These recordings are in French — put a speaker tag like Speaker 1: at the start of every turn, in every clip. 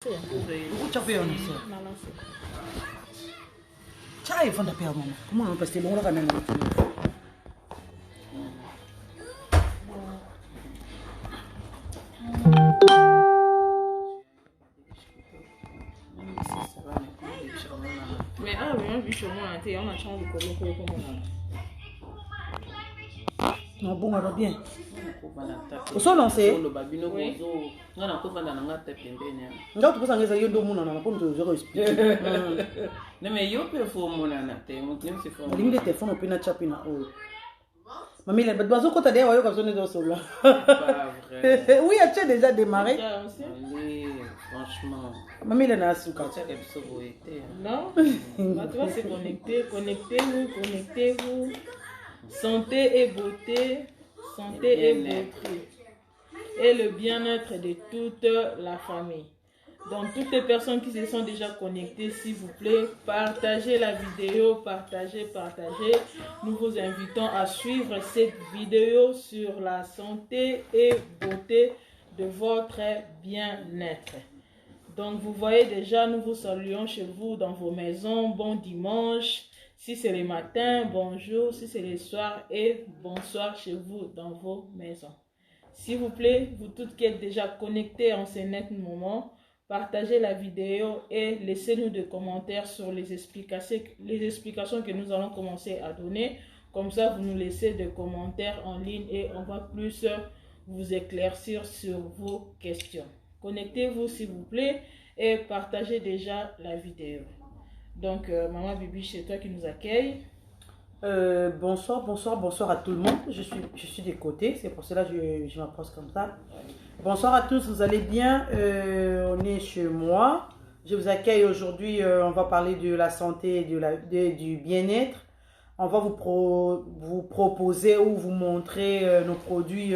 Speaker 1: Ucha pia unasema. Chai fanda pia mama. Kama unapasta longo kana nini?
Speaker 2: Mais ah, mais vu chez moi, on a changé de color comme
Speaker 1: Non bon, va bien. Au sol lancé.
Speaker 2: Oui.
Speaker 1: Ndio tupasangeza hiyo ndio muna na kwa ndio explique.
Speaker 2: Non mais yo pe fo mona na te, mon client c'est fort.
Speaker 1: Limite téléphone opina chapina o. Mamie la bazo kota dia wayo kapsone do sola.
Speaker 2: Pas vrai.
Speaker 1: Oui, as-tu déjà démarré?
Speaker 2: Oui, franchement.
Speaker 1: Mamie la na suka.
Speaker 2: Ça que ça vous été.
Speaker 3: Non, maintenant c'est connecté, connectez-vous. Santé et beauté, santé et beauté. Et le bien-être de toute la famille. Donc toutes les personnes qui se sont déjà connectées, s'il vous plaît, partagez la vidéo, partagez. Nous vous invitons à suivre cette vidéo sur la santé et beauté de votre bien-être. Donc vous voyez déjà, nous vous saluons chez vous dans vos maisons. Bon dimanche. Si c'est le matin, bonjour. Si c'est le soir, et bonsoir chez vous dans vos maisons. S'il vous plaît, vous toutes qui êtes déjà connectés en ce net moment, partagez la vidéo et laissez-nous des commentaires sur les explications que nous allons commencer à donner. Comme ça, vous nous laissez des commentaires en ligne et on va plus vous éclaircir sur vos questions. Connectez-vous s'il vous plaît et partagez déjà la vidéo. Donc, Maman Bibi, c'est toi qui nous accueille.
Speaker 1: Bonsoir à tout le monde. Je suis des côtés, c'est pour cela que je m'approche comme ça. Bonsoir à tous, vous allez bien? On est chez moi. Je vous accueille aujourd'hui. On va parler de la santé et du bien-être. On va vous proposer ou vous montrer nos produits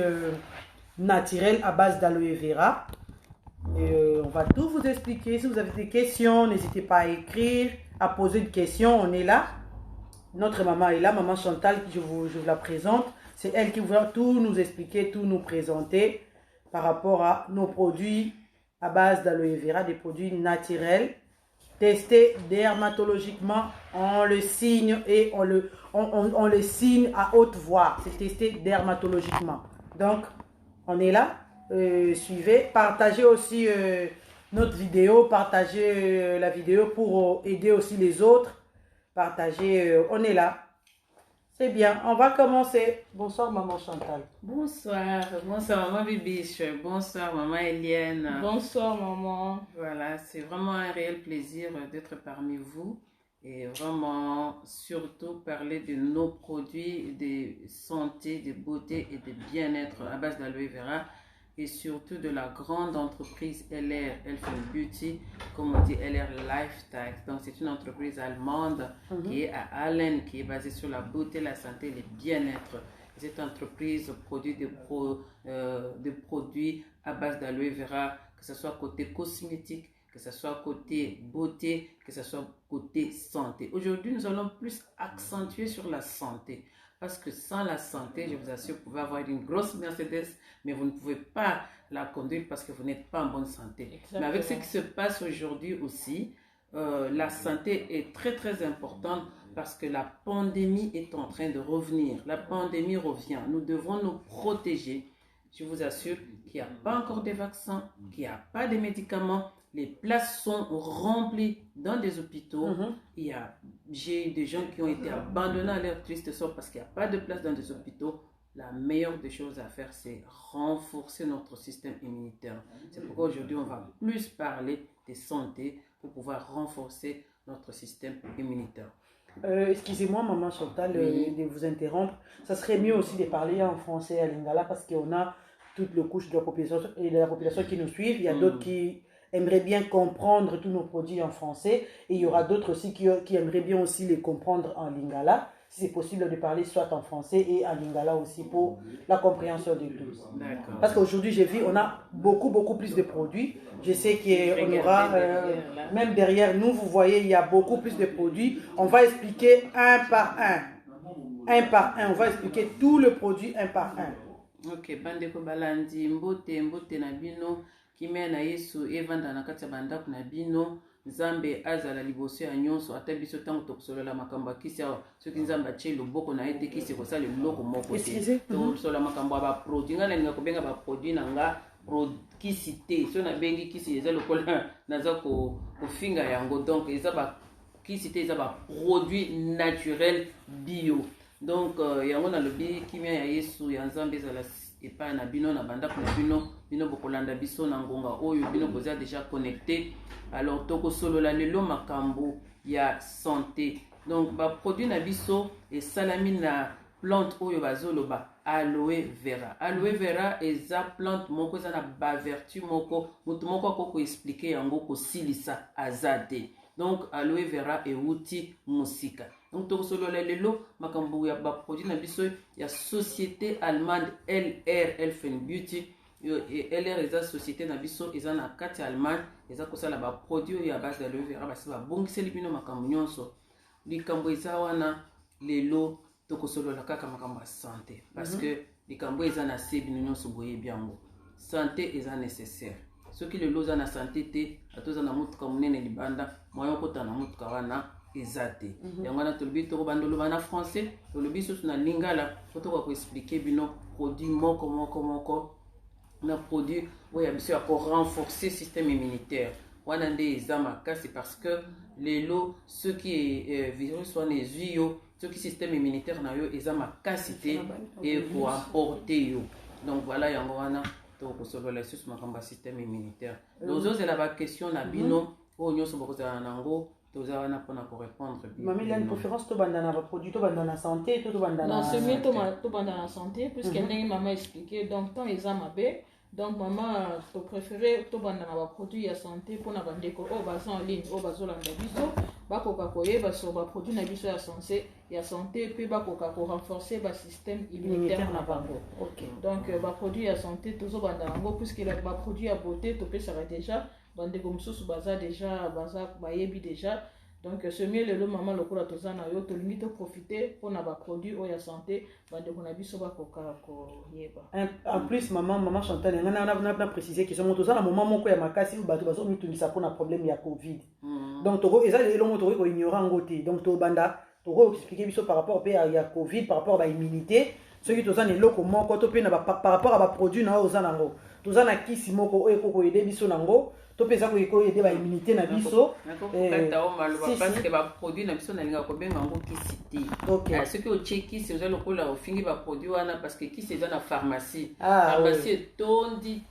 Speaker 1: naturels à base d'aloe vera. On va tout vous expliquer. Si vous avez des questions, n'hésitez pas à écrire, à poser une question. On est là. Notre maman est là, maman Chantal, je vous la présente. C'est elle qui va tout nous expliquer, tout nous présenter par rapport à nos produits à base d'aloe vera, des produits naturels, testés dermatologiquement. On le signe et on le signe à haute voix. C'est testé dermatologiquement. Donc, on est là. Suivez, partagez aussi notre vidéo, partagez la vidéo pour aider aussi les autres. Partagez, on est là. C'est bien, on va commencer. Bonsoir maman Chantal.
Speaker 2: Bonsoir maman Bibiche, bonsoir maman Eliane.
Speaker 3: Bonsoir maman.
Speaker 2: Voilà, c'est vraiment un réel plaisir d'être parmi vous et vraiment surtout parler de nos produits de santé, de beauté et de bien-être à base d'aloe vera et surtout de la grande entreprise LR Health and Beauty, comme on dit LR Lifestyle. Donc c'est une entreprise allemande qui est à Allen, qui est basée sur la beauté, la santé et le bien-être. Cette entreprise produit des produits à base d'aloe vera, que ce soit côté cosmétique, que ce soit côté beauté, que ce soit côté santé. Aujourd'hui, nous allons plus accentuer sur la santé. Parce que sans la santé, je vous assure, vous pouvez avoir une grosse Mercedes, mais vous ne pouvez pas la conduire parce que vous n'êtes pas en bonne santé. Exactement. Mais avec ce qui se passe aujourd'hui aussi, la santé est très très importante parce que la pandémie est en train de revenir. La pandémie revient. Nous devons nous protéger. Je vous assure qu'il n'y a pas encore de vaccins, qu'il n'y a pas de médicaments. Les places sont remplies dans des hôpitaux. J'ai des gens qui ont été abandonnés à leur triste sort parce qu'il n'y a pas de place dans des hôpitaux. La meilleure des choses à faire, c'est renforcer notre système immunitaire. C'est pourquoi aujourd'hui, on va plus parler de santé pour pouvoir renforcer notre système immunitaire.
Speaker 1: Excusez-moi, maman Chantal, de vous interrompre. Ça serait mieux aussi de parler en français à Lingala parce qu'on a toutes les couches de la population et de la population qui nous suivent. Il y a d'autres qui aimeraient bien comprendre tous nos produits en français et il y aura d'autres aussi qui aimeraient bien aussi les comprendre en Lingala. Si c'est possible de parler soit en français et en Lingala aussi pour la compréhension de tous. Parce qu'aujourd'hui, j'ai vu, on a beaucoup plus de produits. Je sais qu'on aura, même derrière nous, vous voyez, il y a beaucoup plus de produits. On va expliquer un par un. Un par un, on va expliquer tout le produit un par un.
Speaker 2: Ok, Bandeko Balandi, Mbote Nabino, kimia na yesu evanda na kati ya bandako na bino nzambe azala liboso ya nyonso ata biso ntango tokosolola makambo ya kisi awa soki nzambe atie loboko na ye te kisi ekosala eloko moko te tosolola makambo ya baproduit ngai nalinga kobenga baproduit na nga kisi te so nabengi kisi eza lokola naza kofinga yango donc eza kisi te eza baproduit naturel bio donc yango nalobi kimia ya yesu ya nzambe ezala epai na bino na bandako na bino bokolanda biso na ngonga oyo bino boza déjà connecté alors tokosolola lelo makambo ya santé donc baproduit na biso esalami na plante oyo bazoloba aloe vera eza plante moko eza na bavertu moko moto moko akoko expliquer yango kosilisa aza te donc aloe vera euti mosika donc tokosolola lelo makambo ya baproduit na biso ya société allemande LR Elfen Beauty LR eza société na biso eza na kati ya Allemagne eza kosala baproduit ya base d'aloe vera basi babongiseli bino makambo nyonso likambo eza wana lelo tokosolola kaka makambo ya santé parce que likambo eza na se bino nyonso boyebi yango santé eza nécessaire soki lelo oza na santé te atoza na motuka monene libanda moyen okota na motuka wana eza te yango wana tolobi tokobanda oloba na français tolobi susu na lingala po tokoka koexplike bino produit moko na produit oyo ya biso ya korenforcer système immunitaire wana nde eza makasi parce que lelo soki virus wana ezwi yo soki système immunitaire na yo eza makasi te ekoapporte yo donc voilà yango wana tokosolola susu makambo ya système immunitaire tozozela baquestion na bino oyo nyonso bokozala nango toza wana mpona korépondre
Speaker 1: mami il a une préférence tobanda na baproduit tobanda na santé tobanda na
Speaker 3: non c'est mieux tobanda na santé puisque ndenge mama expliqué donc tant eza mabe donc maman to préféré tobanda na baproduit ya santé mpona bandeko oyo baza en ligne oyo bazolanda biso bakoka koyeba sur baproduit na biso ya santé mpe bakoka korenforcer basystème immunitaire na bango donc baproduit ya santé tozobanda yango puisque baproduit ya beauté topesaka déjà bandeko mosusu baza bayebi déjà donc c'est mieux lelo mama lokola toza na yo tolingi toprofite mpona baproduit oyo ya santé bandeko na biso bakoka koyeba
Speaker 1: en plus maman Chantal nga na préciser que somo toza na moment moko ya makasi oyo bato bazomitungisa mpona problème ya covid donc eza elongo tokoki koignora yango te donc tobanda tokoexplike biso par rapport mpe ya covid par rapport baimmunité soki toza na eloko moko to mpe par rapport ya baproduit na oyo oza nango toza na kisi moko oyo ekokoyede biso nango to pesa koyede baimmunité na biso
Speaker 2: parce que baproduit na biso nalinga kobenga yango kisi te soki otie kisi oza lokola ofingi baproduit wana parce que kisi eza na pharmacie etondi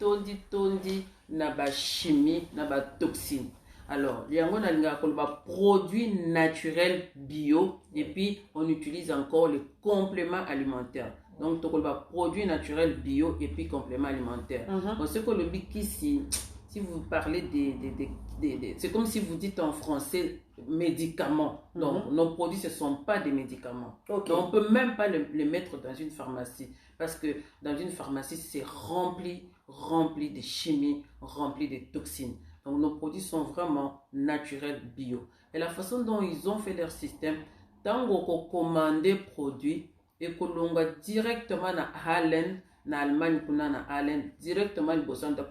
Speaker 2: na bachimie na batoxine alors yango nalinga koloba produit naturel bio et puis on utilise encore le complément alimentaire donc tokoloba produit naturel bio et puis complément alimentaire on sait que le kisi si vous parlez c'est comme si vous dites en français médicaments. Donc, nos produits, ce ne sont pas des médicaments. Donc, on ne peut même pas les mettre dans une pharmacie. Parce que dans une pharmacie, c'est rempli de chimie, rempli de toxines. Donc, nos produits sont vraiment naturels, bio. Et la façon dont ils ont fait leur système, tant qu'on commande des produits, et qu'on l'onga directement na Hallen, na Allemagne, na Hallen, directement le bosan de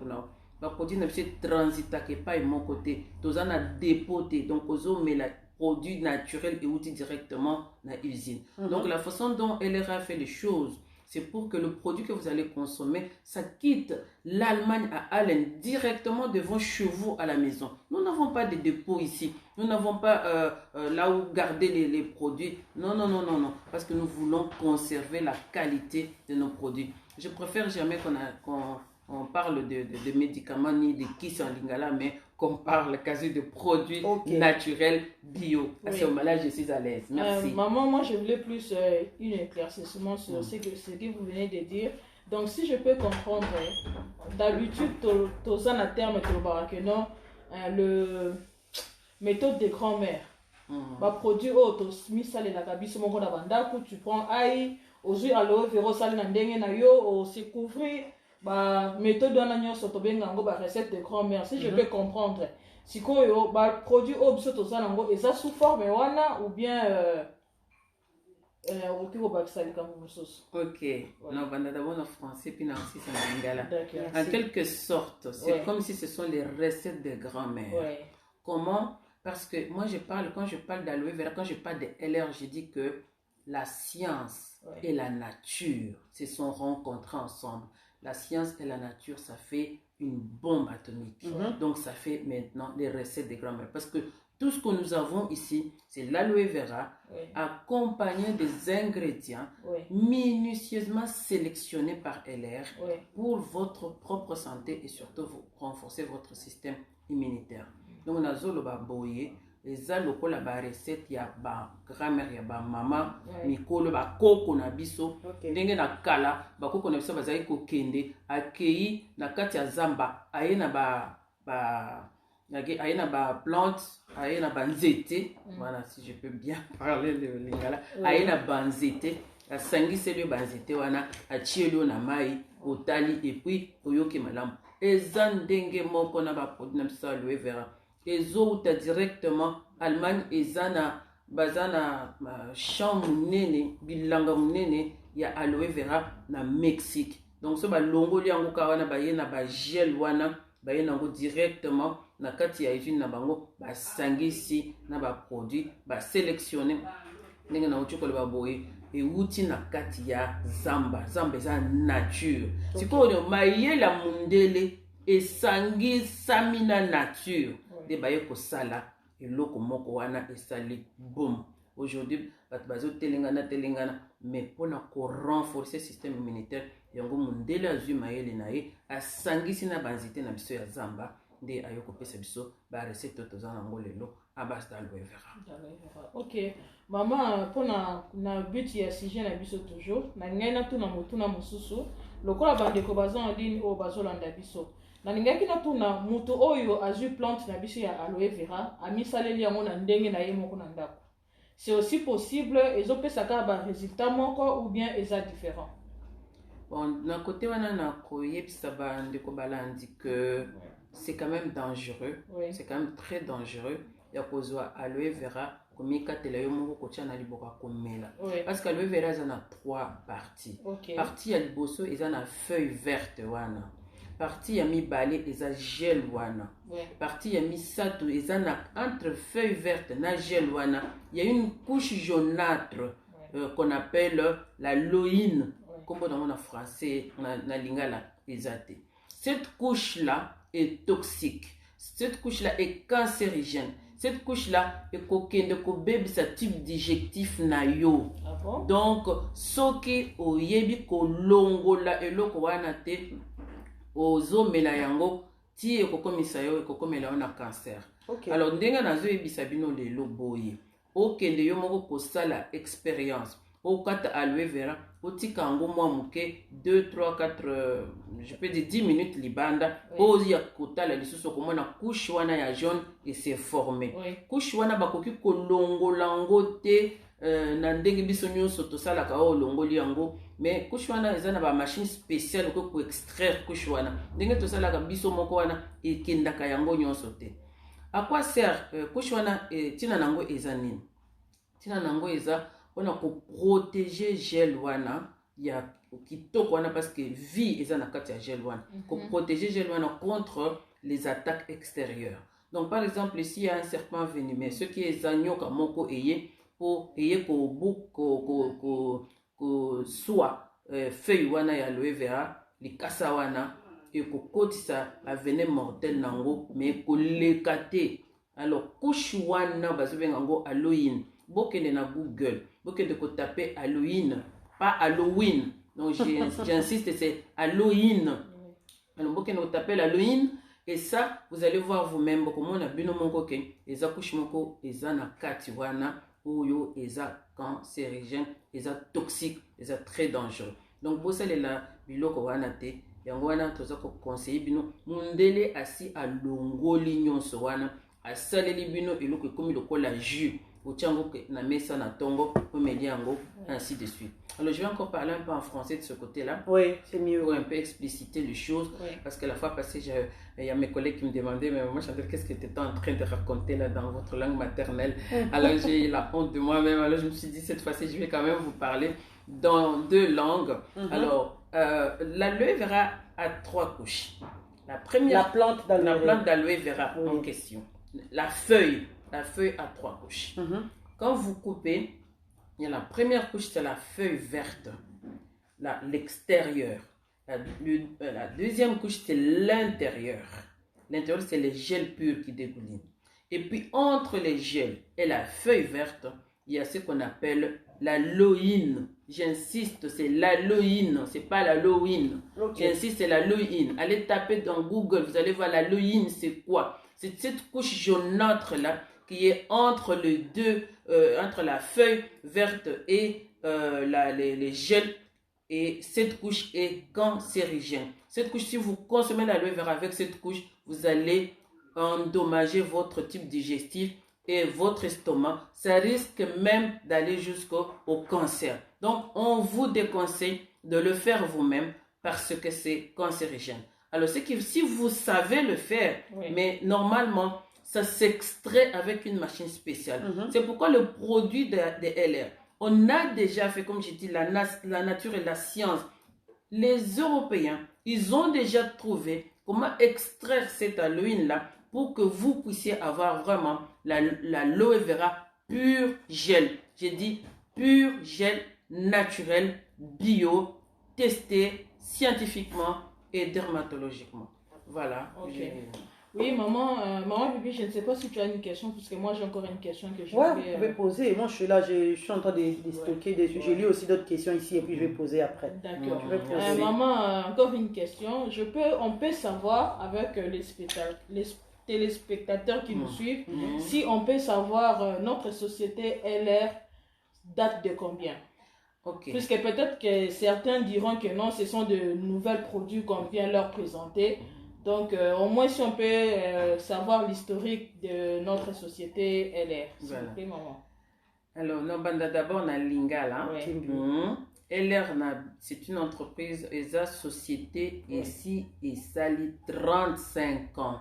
Speaker 2: produit ne peut transiter que pas de mon côté. Tous en a dépoté donc aux mais les produits naturels et outils directement dans l'usine. Donc la façon dont LRA fait les choses, c'est pour que le produit que vous allez consommer, ça quitte l'Allemagne à Allen directement devant chez vous à la maison. Nous n'avons pas de dépôt ici. Nous n'avons pas là où garder les produits. Non. Parce que nous voulons conserver la qualité de nos produits. Je préfère jamais qu'on parle de médicaments ni de kits en lingala, mais qu'on parle quasi de produits naturels bio. À ce moment-là, je suis à l'aise. Merci.
Speaker 3: Maman, moi, je voulais plus une éclaircissement sur ce que vous venez de dire. Donc, si je peux comprendre, d'habitude, tu as un terme le méthode de grand-mère. Produit tu prends aïe, aujourd'hui, alors, véro sali na yo, se couvrir. Méthode recette de grand-mère. Si je peux comprendre, si produit sous forme ou bien
Speaker 2: Ok, on va d'abord en français, puis aussi en lingala.
Speaker 3: D'accord.
Speaker 2: En quelque sorte, c'est comme si ce sont les recettes de grand-mère.
Speaker 3: Ouais.
Speaker 2: Comment? Parce que moi, quand je parle d'aloe vera, quand je parle de LR, je dis que la science et la nature se sont rencontrés ensemble. La science et la nature, ça fait une bombe atomique. Donc, ça fait maintenant les recettes des grand-mères. Parce que tout ce que nous avons ici, c'est l'aloe vera accompagné des ingrédients minutieusement sélectionnés par LR pour votre propre santé et surtout renforcer votre système immunitaire. Donc, on a zolo ba boye, les aloko la ba recette ya ba grand-mère ya ba maman, mikolo ba koko na biso, ndenge na kala, ba koko na biso bazali ko kende, akei na kati ya zamba, aye na aye na ba plante, aye na ba nzete, voilà si je peux bien parler le lingala, aye na ba nzete, asangiseli ba nzete wana, achieli na mai, otali et puis oyoki malamu. Eza ndenge moko na ba produit na biso aloe vera. Ezouta directement Allemagne ezana bazana champ munene bilanga munene ya aloe vera na Mexique. Donc so ba longoli yango ka wana baye na ba gel wana baye nango directement na kati ya usine na bango ba sangisi na ba produit ba sélectionner ndenge na uchukola ba boye euti na kati ya zamba eza nature. Sikoyo mayela mundele esangisa mina nature. De baye ko sala eloko moko wana esali boom. Aujourd'hui bazo telengana mais pona ko renforcer le système immunitaire yango mundele azui mayele na ye asangisi na banzite na biso ya zamba nde ayoko pesa biso ba recette tozana ngo lelo à base d'aloe vera.
Speaker 3: Ok maman pona na but ya sujet na biso toujours na ngena tuna motuna mosusu lokola bandeko bazo en ligne o bazo landa biso na ningaki na tuna mutu oyo azui plante na biso ya aloe vera amisaleli yango na ndenge na ye moko na ndako. C'est aussi possible ezopesaka ba résultat moko ou bien eza différent.
Speaker 2: Bon, na côté wana na koyebisa ba ndeko balandi que c'est quand même dangereux. C'est quand même très dangereux ya kozwa aloe vera komikatela yo moko kotia na liboka komela. Parce que aloe vera eza na 3 parties. Partie ya liboso eza na feuille verte wana. Partie ya mibale eza gel wana. Partie ya misato eza na entre feuille verte na gel wana, il y a une couche jaunâtre qu'on appelle la loïne. Comme dans mon français na lingala ezate. Cette couche là est toxique. Cette couche là est cancérigène. Cette couche là est kokende ko bebisa type digestif na yo. Donc soki oyebi ko longola eloko wana te ozomela yango ti ekokomisa yo ekokomela na cancer. Alors ndenge nazo yebisa bino lelo boye okende yo moko kosala expérience okata aloe vera otika yango mwa muke 2 3 4 je peux dire 10 minutes libanda ozi ya kotala lisusu komona couche wana ya jaune et s'est formé. Couche wana bakoki kolongola yango te na ndenge biso nyonso tosalaka o longoli yango mais couche wana eza na ba machine spéciale ko extraire couche wana ndenge tosalaka biso moko wana ekendaka yango nyonso te. À quoi sert couche wana tina nango eza nini? Tina nango eza wana ko protéger gel wana ya kitoko wana parce que vie eza na kati ya gel wana ko protéger gel wana contre les attaques extérieures. Donc par exemple ici il y a un serpent venimeux, ce qui est zanyoka moko eye pour eye ko soit feuille wana ya aloe vera likasa wana et ko kotisa la venin mortel nango mais ko lekate. Alors couche wana bazobenga ngo aloïne. Bokende na Google, bokende ko taper aloïne, pas Halloween. Donc j'insiste, c'est aloïne. Alors bokende ko taper l'aloïne et ça vous allez voir vous-même comment on a bino moko ke eza couche moko eza na kati wana oyo eza cancérigène, eza toxique, eza très dangereux. Donc bosalela biloko wana te yango wana toza ko conseiller bino mundele asi alongoli nyonso wana asaleli bino eloko ekomi lokola jus Ochango na mesa na tongo, omeliango, ainsi de suite. Alors je vais encore parler un peu en français de ce côté-là.
Speaker 1: Oui, c'est mieux.
Speaker 2: Pour un peu expliciter les choses. Oui. Parce que la fois passée, il y a mes collègues qui me demandaient, mais maman Chantal, qu'est-ce que tu étais en train de raconter là dans votre langue maternelle? Alors j'ai eu la honte de moi-même. Alors je me suis dit, cette fois-ci, je vais quand même vous parler dans 2 langues. Alors, l'aloe vera a 3 couches. La première,
Speaker 1: la plante
Speaker 2: d'aloe vera en question. La feuille a 3 couches. Quand vous coupez, il y a la première couche, c'est la feuille verte, l'extérieur. La deuxième couche, c'est l'intérieur. L'intérieur, c'est les gels purs qui dégoulinent. Et puis, entre les gels et la feuille verte, il y a ce qu'on appelle l'aloïne. J'insiste, c'est l'aloïne, c'est pas l'aloïne. Okay. J'insiste, c'est l'aloïne. Allez taper dans Google, vous allez voir l'aloïne, c'est quoi? C'est cette couche jaunâtre là qui est entre les deux, entre la feuille verte et les gels. Et cette couche est cancérigène. Cette couche, si vous consommez l'aloe vera avec cette couche, vous allez endommager votre type digestif et votre estomac. Ça risque même d'aller jusqu'au cancer. Donc, on vous déconseille de le faire vous-même parce que c'est cancérigène. Alors, c'est que si vous savez le faire, mais normalement, ça s'extrait avec une machine spéciale. C'est pourquoi le produit de LR, on a déjà fait, comme j'ai dit, la nature et la science. Les Européens, ils ont déjà trouvé comment extraire cette aloïne-là pour que vous puissiez avoir vraiment l'aloe vera pur gel. J'ai dit pur gel naturel, bio, testé scientifiquement et dermatologiquement. Voilà.
Speaker 3: Okay. Oui, maman Bibi, je ne sais pas si tu as une question, parce que moi j'ai encore une question que je
Speaker 1: vais... vous pouvez poser. Moi je suis là, je suis en train de stocker des... J'ai lu aussi d'autres questions ici et puis je vais poser après.
Speaker 3: D'accord. Maman, encore une question. On peut savoir avec les téléspectateurs qui nous suivent, si on peut savoir notre société LR date de combien? Puisque peut-être que certains diront que non, ce sont de nouveaux produits qu'on vient leur présenter. Donc, au moins, si on peut savoir l'historique de notre société LR. S'il vous plaît, maman.
Speaker 2: Alors, d'abord, on a Lingala. LR, c'est une entreprise, ESA Société, ici, et sali 35 ans.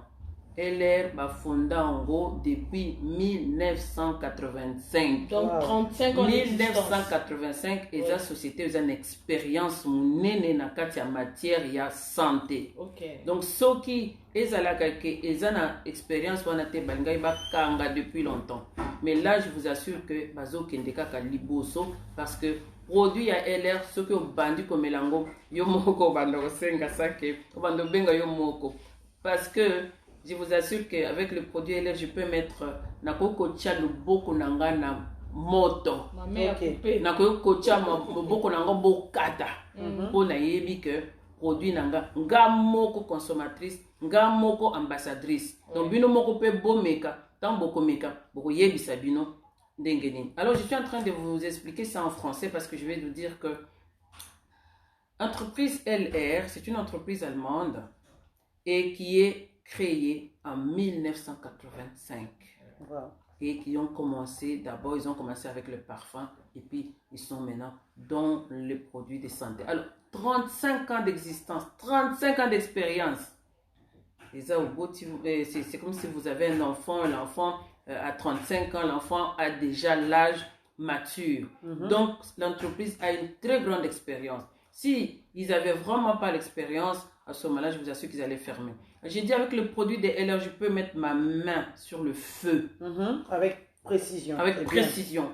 Speaker 2: LR va fondé en gros depuis 1985.
Speaker 3: Donc 35 ans
Speaker 2: 1985, et la société a une expérience en matière de santé. Donc ceux qui ont une expérience depuis longtemps. Mais là, je vous assure que bazo kendeka liboso parce que produit à LR ce que bandi comme elango yo moko bando senga sake bando benga yo moko parce que je vous assure qu'avec le produit LR, je peux mettre nakoko tcha luboko nanga na moto. Nakoko tcha luboko nanga bokata. Pour na yebi que produit nanga nga moko consommatrice, nga moko ambassadrice. Donc bino moko pe bomeka, tant boko meka, boko yebi sabino ndengeni. Alors je suis en train de vous expliquer ça en français parce que je vais vous dire que entreprise LR, c'est une entreprise allemande et qui est créé en 1985 et qui ont commencé, d'abord ils ont commencé avec le parfum et puis ils sont maintenant dans les produits de santé. Alors 35 ans d'existence, 35 ans d'expérience. C'est comme si vous avez un enfant, l'enfant à 35 ans, l'enfant a déjà l'âge mature. Donc l'entreprise a une très grande expérience. Si ils n'avaient vraiment pas l'expérience, à ce moment-là, je vous assure qu'ils allaient fermer. J'ai dit avec le produit de LR, je peux mettre ma main sur le feu.
Speaker 1: Avec précision.
Speaker 2: Avec précision.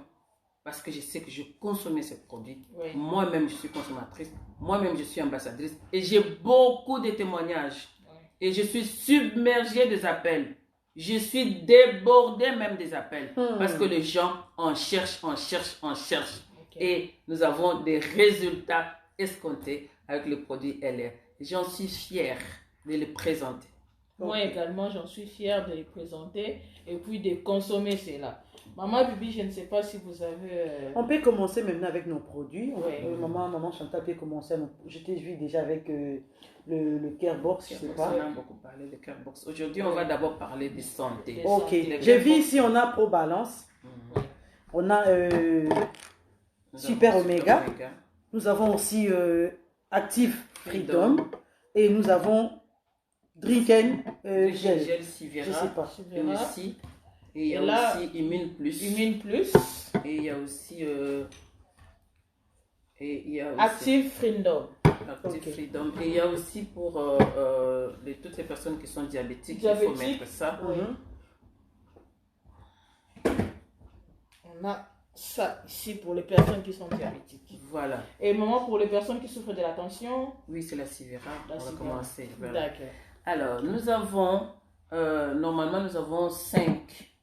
Speaker 2: Parce que je sais que je consommais ce produit. Moi-même, je suis consommatrice. Moi-même, je suis ambassadrice. Et j'ai beaucoup de témoignages. Et je suis submergée des appels. Je suis débordée même des appels. Parce que les gens en cherchent. Et nous avons des résultats escomptés avec le produit LR. J'en suis fière de les présenter.
Speaker 3: Moi également, j'en suis fière de les présenter et puis de consommer cela. Maman Bibi, je ne sais pas si vous avez...
Speaker 1: On peut commencer maintenant avec nos produits. Maman Chantal peut commencer. Je t'ai vu déjà avec le Carebox, je ne sais pas.
Speaker 2: On a beaucoup parlé de Carebox. Aujourd'hui, on va d'abord parler de santé.
Speaker 1: Ok. J'ai vu ici, on a Pro Balance. On a Super Omega. Nous avons aussi Active Freedom. Et nous avons Drinken Gel.
Speaker 2: Sivera.
Speaker 1: Je sais pas.
Speaker 2: Et aussi, il y a aussi Immune Plus.
Speaker 3: Immune Plus.
Speaker 2: Et il y a aussi...
Speaker 3: Active Freedom.
Speaker 2: Active Freedom. Et il y a aussi pour toutes les personnes qui sont diabétiques, il faut mettre ça.
Speaker 3: Oui. On a ça ici pour les personnes qui sont diabétiques.
Speaker 2: Voilà.
Speaker 3: Et maman, pour les personnes qui souffrent de la tension?
Speaker 2: Oui, c'est la Sivera. On va commencer.
Speaker 3: Voilà. D'accord.
Speaker 2: Alors, nous avons, normalement, nous avons 5.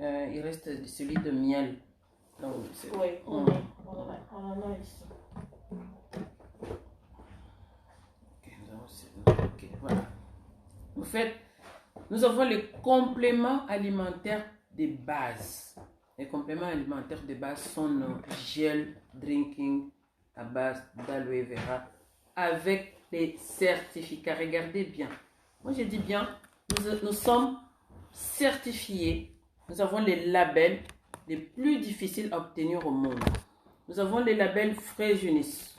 Speaker 2: Il reste celui de miel. Donc,
Speaker 3: oui, on en a ici.
Speaker 2: Ok, voilà. En fait, nous avons les compléments alimentaires de base. Les compléments alimentaires de base sont nos gel drinking à base d'aloe vera avec les certificats. Regardez bien. Moi, je dis bien, nous sommes certifiés. Nous avons les labels les plus difficiles à obtenir au monde. Nous avons les labels Fréjunis.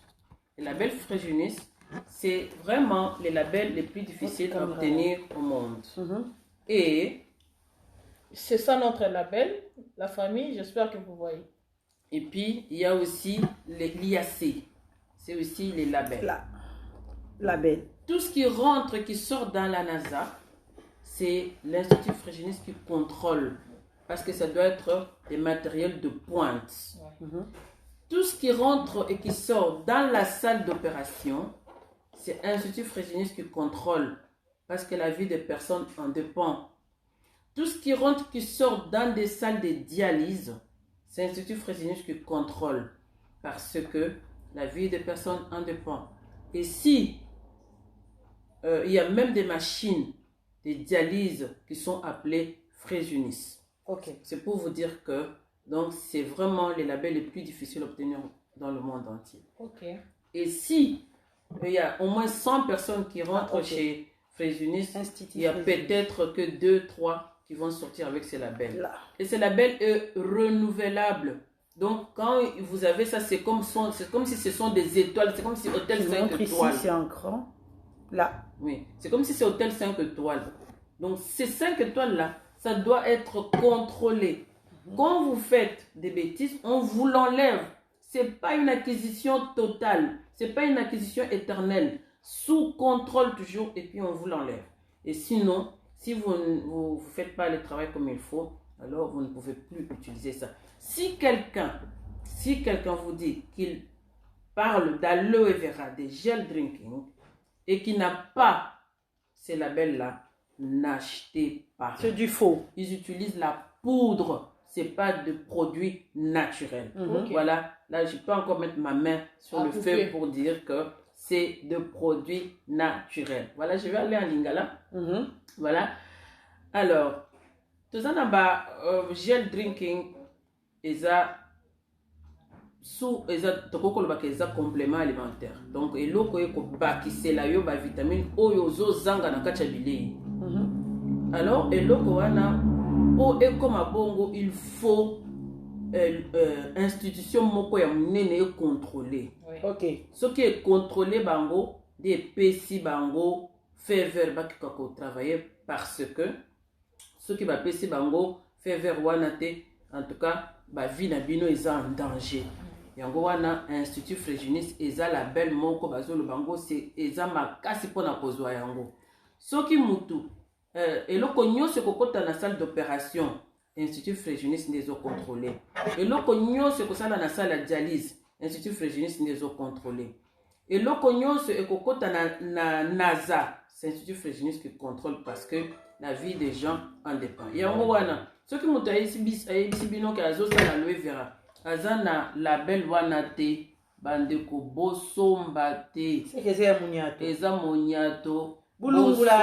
Speaker 2: Les labels Fréjunis, c'est vraiment les labels les plus difficiles à obtenir au monde. Et
Speaker 3: c'est ça notre label, la famille, j'espère que vous voyez.
Speaker 2: Et puis, il y a aussi l'IAC. C'est aussi les labels.
Speaker 1: Label.
Speaker 2: Tout ce qui rentre, qui sort dans la NASA, c'est l'Institut Fréjunis qui contrôle. Parce que ça doit être des matériels de pointe. Tout ce qui rentre et qui sort dans la salle d'opération, c'est l'Institut Fréjunis qui contrôle. Parce que la vie des personnes en dépend. Tout ce qui rentre, qui sort dans des salles de dialyse, c'est l'Institut Fréjunis qui contrôle. Parce que la vie des personnes en dépend. Et si il y a même des machines de dialyse qui sont appelées Fréjunis. C'est pour vous dire que donc c'est vraiment les labels les plus difficiles à obtenir dans le monde entier. Et si il y a au moins 100 personnes qui rentrent chez Fréjunis, il y a peut-être que 2, 3 qui vont sortir avec ces labels. Et ces labels est renouvelable. Donc quand vous avez ça, c'est comme si ce sont des étoiles, c'est comme si hôtel 5 étoiles.
Speaker 1: Ici, c'est un cran. Là.
Speaker 2: Oui, c'est comme si c'est hôtel 5 étoiles. Donc ces 5 étoiles là, ça doit être contrôlé. Quand vous faites des bêtises, on vous l'enlève. C'est pas une acquisition totale, c'est pas une acquisition éternelle. Sous contrôle toujours, et puis on vous l'enlève. Et sinon, si vous ne faites pas le travail comme il faut, alors vous ne pouvez plus utiliser ça. Si quelqu'un vous dit qu'il parle d'aloe vera, de gel drinking, et qui n'a pas ces labels-là, n'achetez pas.
Speaker 1: C'est du faux.
Speaker 2: Ils utilisent la poudre, c'est pas de produits naturels. Voilà, là je peux encore mettre ma main sur le feu pour dire que c'est de produits naturels. Voilà, je vais aller en lingala. Voilà. Alors, tout ça n'a gel drinking eza complément alimentaire. Donc eloko eko bakisela yo ba vitamine oyo ozozanga na kati ya bilei. Alors eloko wana po ekoma bongo, il faut institution moko ya munene e contrôler. Ce qui est contrôlé bango des pesi bango fever bakika ko travailler parce que ce qui va pesi bango fever wana te, en tout cas ba vie na bino eza en danger. Yango wana Institut Fréjunis eza label moko bazolo bango c'est eza makasi pona kozwa yango. Soki mutu eloko nyonso kokota na salle d'opération, Institut Fréjunis nezo contrôler. Eloko nyonso ekosala na salle ya dialyse, Institut Fréjunis nezo contrôler. Eloko nyonso ekokota na NASA, c'est Institut Fréjunis qui contrôle parce que la vie des gens en dépend. Yango wana soki mutu ayebisi bino ke azosala aloe vera, azana label wana te, bandeko bosomba te. Eza moniato.
Speaker 1: Bulungula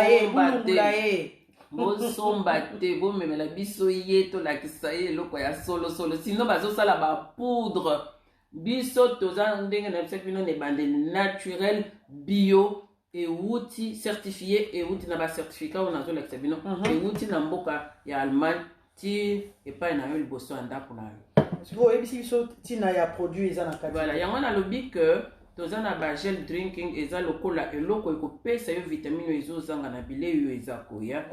Speaker 2: bosomba te, bomemela biso ye tolakisa ye eloko ya solo. Sinon bazosala ba poudre. Biso toza ndenge na biso bino ne bande naturel bio et outil certifié et outil na ba certificat on azolakisa bino et outil na mboka ya Allemagne ti epai na yo liboso ya ndako na yo.
Speaker 1: Si vous voyez, si il y a produit, ils ont un
Speaker 2: voilà, il y a un lobby que toza na ba gel drinking eza lokola eloko ekopesa yo vitamine ezozanga na bilei yo eza koya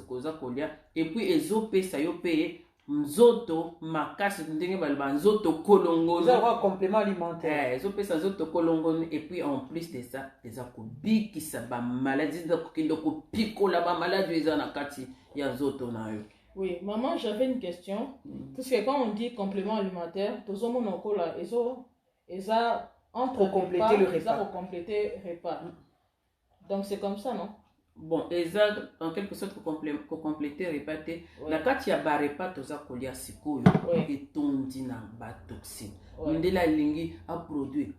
Speaker 2: koza kolia et puis ezopesa yo pe nzoto makasi ndenge baloba nzoto kolongono
Speaker 1: eza complément alimentaire
Speaker 2: ezopesa nzoto kolongono et puis en plus de ça eza kobikisa ba maladie eza kokende kopikola ba maladie eza na kati ya nzoto na yo.
Speaker 3: Oui, maman, j'avais une question. Parce que quand on dit complément alimentaire, tous les gens
Speaker 1: pour compléter le repas.
Speaker 3: Pour compléter le repas. Donc c'est comme ça, non?
Speaker 2: Bon, en quelque sorte pour compléter le repas, la carte ya ba repas toza kolia sikoyo et tondi na ba toxine. Ndela lingi a produire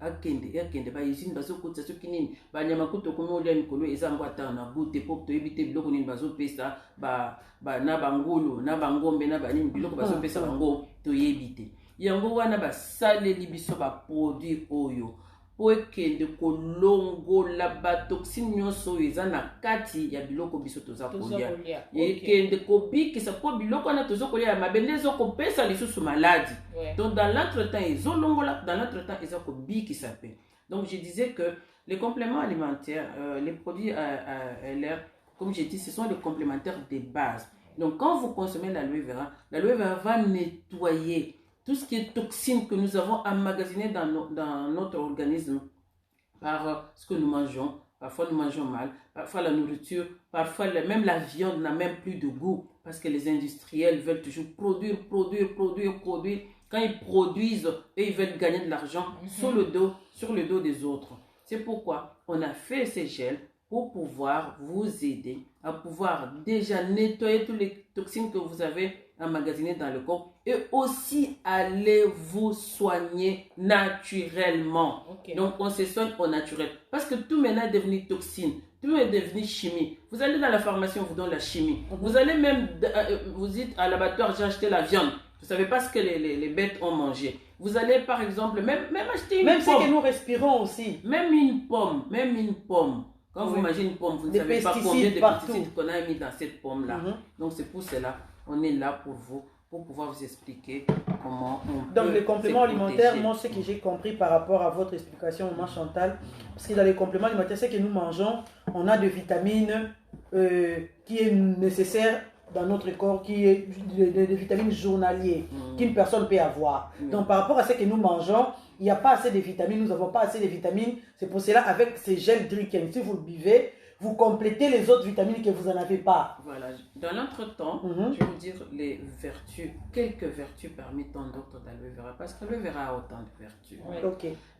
Speaker 2: akende ba usine bazo kotsa soki nini ba nyama kuto komo lia mikolo eza ngwata na bute pop to ebite biloko nini bazo pesa ba na bangolo na bangombe na banini biloko bazo pesa bango to yebite. Yango wana ba saleli biso ba produit oyo po ekende kolongola ba toxine nyonso eza na kati ya biloko biso toza kolia ekende kobikisa po biloko wana toza kolia ya mabende ezokopesa lisusu maladi. Donc dans l'entretemps ezolongola, dans l'entretemps eza kobikisa pe. Donc je disais que les compléments alimentaires, les produits LR, comme j'ai dit, ce sont des complémentaires de base. Donc quand vous consommez l'aloe vera va nettoyer tout ce qui est toxine que nous avons emmagasiné dans notre organisme par ce que nous mangeons. Parfois nous mangeons mal, parfois la nourriture, parfois même la viande n'a même plus de goût parce que les industriels veulent toujours produire. Quand ils produisent, et ils veulent gagner de l'argent sur le dos des autres. C'est pourquoi on a fait ces gels pour pouvoir vous aider à pouvoir déjà nettoyer toutes les toxines que vous avez emmagasinées dans le corps et aussi aller vous soigner naturellement. Donc on se soigne au naturel parce que tout maintenant est devenu toxine, tout est devenu chimie. Vous allez dans la pharmacie, on vous donne la chimie. Vous allez même, vous dites à l'abattoir, j'ai acheté la viande. Vous ne savez pas ce que les bêtes ont mangé. Vous allez par exemple même acheter une pomme.
Speaker 1: Même ce que nous respirons aussi.
Speaker 2: Même une pomme. Quand vous mangez une pomme, vous ne savez pas combien de pesticides qu'on a mis dans cette pomme-là. Donc c'est pour cela on est là pour vous, pour pouvoir vous expliquer comment on
Speaker 1: Donc les compléments alimentaires, moi ce que j'ai compris par rapport à votre explication, maman Chantal, parce que dans les compléments alimentaires, ce que nous mangeons, on a des vitamines qui est nécessaire dans notre corps, qui est des vitamines journalières qu'une personne peut avoir. Donc par rapport à ce que nous mangeons, il n'y a pas assez de vitamines, nous n'avons pas assez de vitamines. C'est pour cela avec ces gels drinking, si vous le buvez, vous complétez les autres vitamines que vous n'en avez pas.
Speaker 2: Voilà. Dans l'entretemps, je vais vous dire les vertus, quelques vertus parmi tant d'autres d'aloe vera, parce que l'aloe vera a autant de vertus.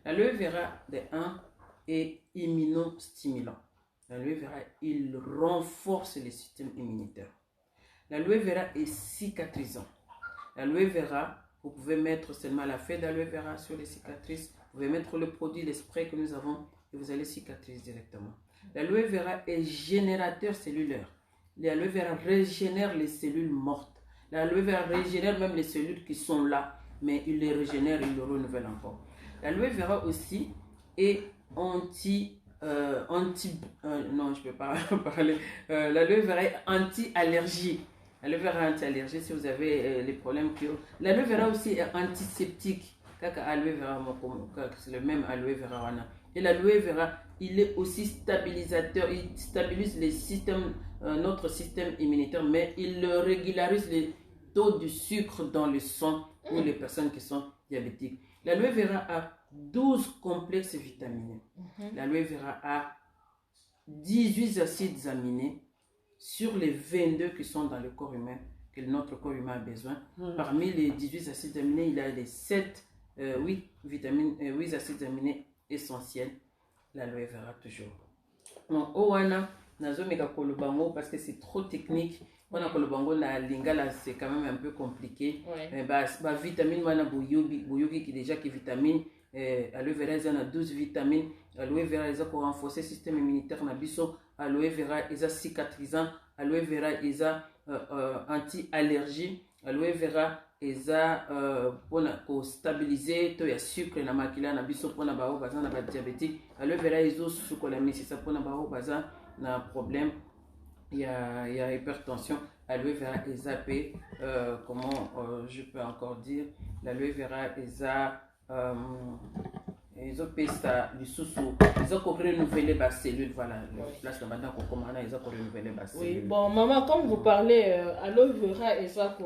Speaker 2: L'aloe vera, de 1, est immunostimulant. L'aloe vera, il renforce le système immunitaire. L'aloe vera est cicatrisant. L'aloe vera, vous pouvez mettre seulement la feuille d'aloe vera sur les cicatrices. Vous pouvez mettre le produit, le spray que nous avons et vous allez cicatriser directement. L'aloe vera est générateur cellulaire. L'aloe vera régénère les cellules mortes. L'aloe vera régénère même les cellules qui sont là, mais il les régénère, il les renouvelle encore. L'aloe vera aussi est non, je ne peux pas parler. L'aloe vera est anti-allergie. L'aloe vera est anti-allergie si vous avez les problèmes que... L'aloe vera aussi est antiseptique. C'est le même aloe vera. Et l'aloe vera, il est aussi stabilisateur. Il stabilise les systèmes, notre système immunitaire, mais il régularise les taux de sucre dans le sang pour les personnes qui sont diabétiques. L'aloe vera a 12 complexes vitaminés. L'aloe vera a 18 acides aminés sur les 22 qui sont dans le corps humain, que notre corps humain a besoin. Parmi les 18 acides aminés, il y a les 8 acides aminés essentiels. L'aloe vera toujours. Donc, Owana, nazomeka kolobango parce que c'est trop technique. On a kolobango na lingala, c'est quand même un peu compliqué. Vitamine wana boyogi qui déjà qui vitamine. Aloe vera ils ont 12 vitamines. Aloe vera ils ont renforcé le système immunitaire na biso. Aloe vera ils ont cicatrisant. Aloe vera ils ont anti-allergie. Aloe vera eza pour stabiliser to ya sucre na makila na biso pona bao baza na ba diabétique. Aloe vera ezo sukola misisa pona bao baza na problème il y a hypertension, aloe vera ezapé, comment je peux encore dire, l'aloe vera eza, ils ont fait ça, du sous-sous, ils ont renouvelé les cellules, voilà, place de maintenant qu'on commande, ils ont renouvelé les cellules.
Speaker 3: Oui, bon, maman, comme vous parlez, aloe vera eza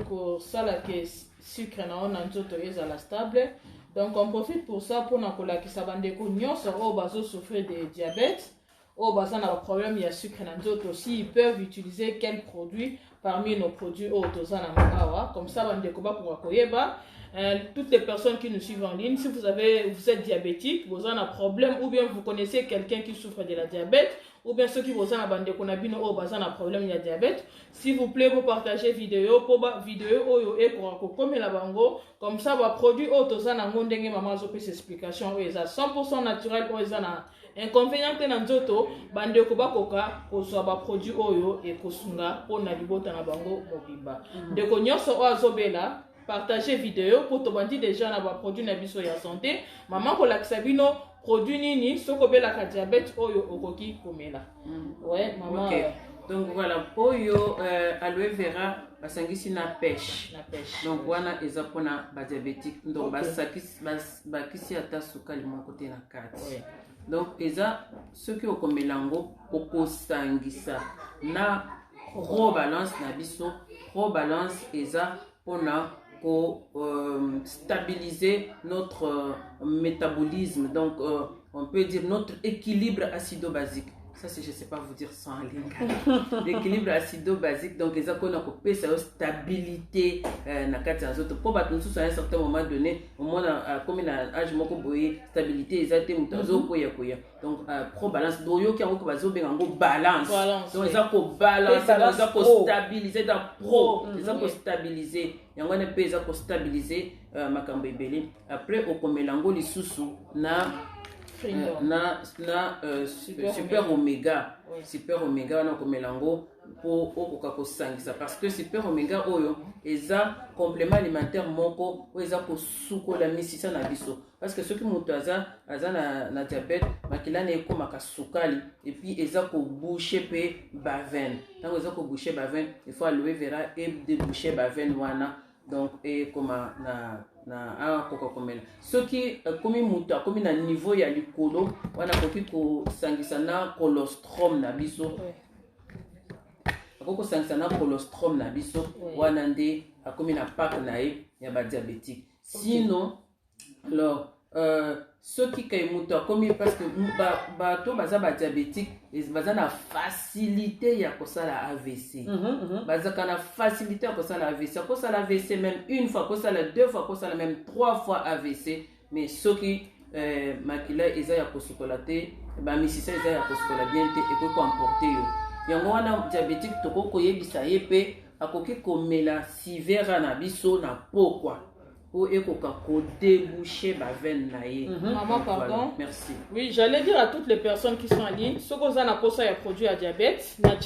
Speaker 3: ko sala ke sucre na on nzoto ezala stable. Donc on profite pour ça pour na kolakisa bandeko nyonso o bazo souffrir de diabète. Oh, bah ça n'a pas de problème, il y a sucre dans d'autres aussi. Ils peuvent utiliser quel produit parmi nos produits comme ça, toutes les personnes qui nous suivent en ligne, si vous êtes diabétique, vous avez un problème, ou bien vous connaissez quelqu'un qui souffre de la diabète, ou bien ceux qui vous ont un problème, il y a diabète, s'il vous plaît, vous partagez vidéo, comme ça, va produit maman explication, 100% naturel, inconvénient na nzoto bande ko bakoka ko so ba produit oyo e kosunga pona libota na bango mobimba ndeko nyonso o azobela partager vidéo pour to bandi déjà na ba produit na biso ya santé maman ko lakisa bino produit nini soko bela ka diabète oyo okoki komela ouais maman
Speaker 2: okay. Donc voilà oyo aloe vera basangisi na pêche donc wana eza pona ba diabétique donc bakisi ata sukali moko te na kati donc eza ceux qui ont melango okosangisa na rebalance na biso rebalance eza pona ko stabiliser notre métabolisme donc on peut dire notre équilibre acido-basique. Ça c'est je sais pas vous dire sans ligne. L'équilibre acido-basique donc les accords ont sa stabilité na kati ya nzoto po bato nsusu à un certain moment donné au moins comme na âge moko boye stabilité ezate mutazo koya donc pro balance doyo ki yango ko bazo benga ngo balance donc eza ko balance eza ko stabiliser da pro eza ko stabiliser yango ne pe eza ko stabiliser makambo ebele après okomelango lisusu na super oméga super oméga wana komelango po okoka kosangisa parce que super oméga oyo eza complément alimentaire moko oyo eza kosukola misisa na biso parce que soki moto aza na diabète makila na ekomaka sukali et puis eza kobouche pe bavene ntango eza kobouche bavene il faut aloe vera et déboucher bavene wana donc ekoma na koka komela soki komi mutu akomi na niveau ya likolo wana koki kosangisa na colostrum na biso akoko sangisa na colostrum na biso wana nde akomi na parc na ye ya ba diabétique sinon alors soki kay mutu akomi parce que bato baza ba diabétique baza na facilité ya kosala AVC baza kana facilité ya kosala AVC kosala AVC même une fois kosala deux fois kosala même trois fois AVC mais soki makila eza ya kosukola te ba misisa eza ya kosukola bien te eko ko emporter yo yango wana diabétique toko koyebisa ye pe akoki komela sivera na biso na pokwa
Speaker 3: Maman, pardon.
Speaker 2: Voilà, merci.
Speaker 3: Oui, j'allais dire à toutes les personnes qui sont en ligne, ce qu'on a pour ça, il y a produit à diabète. La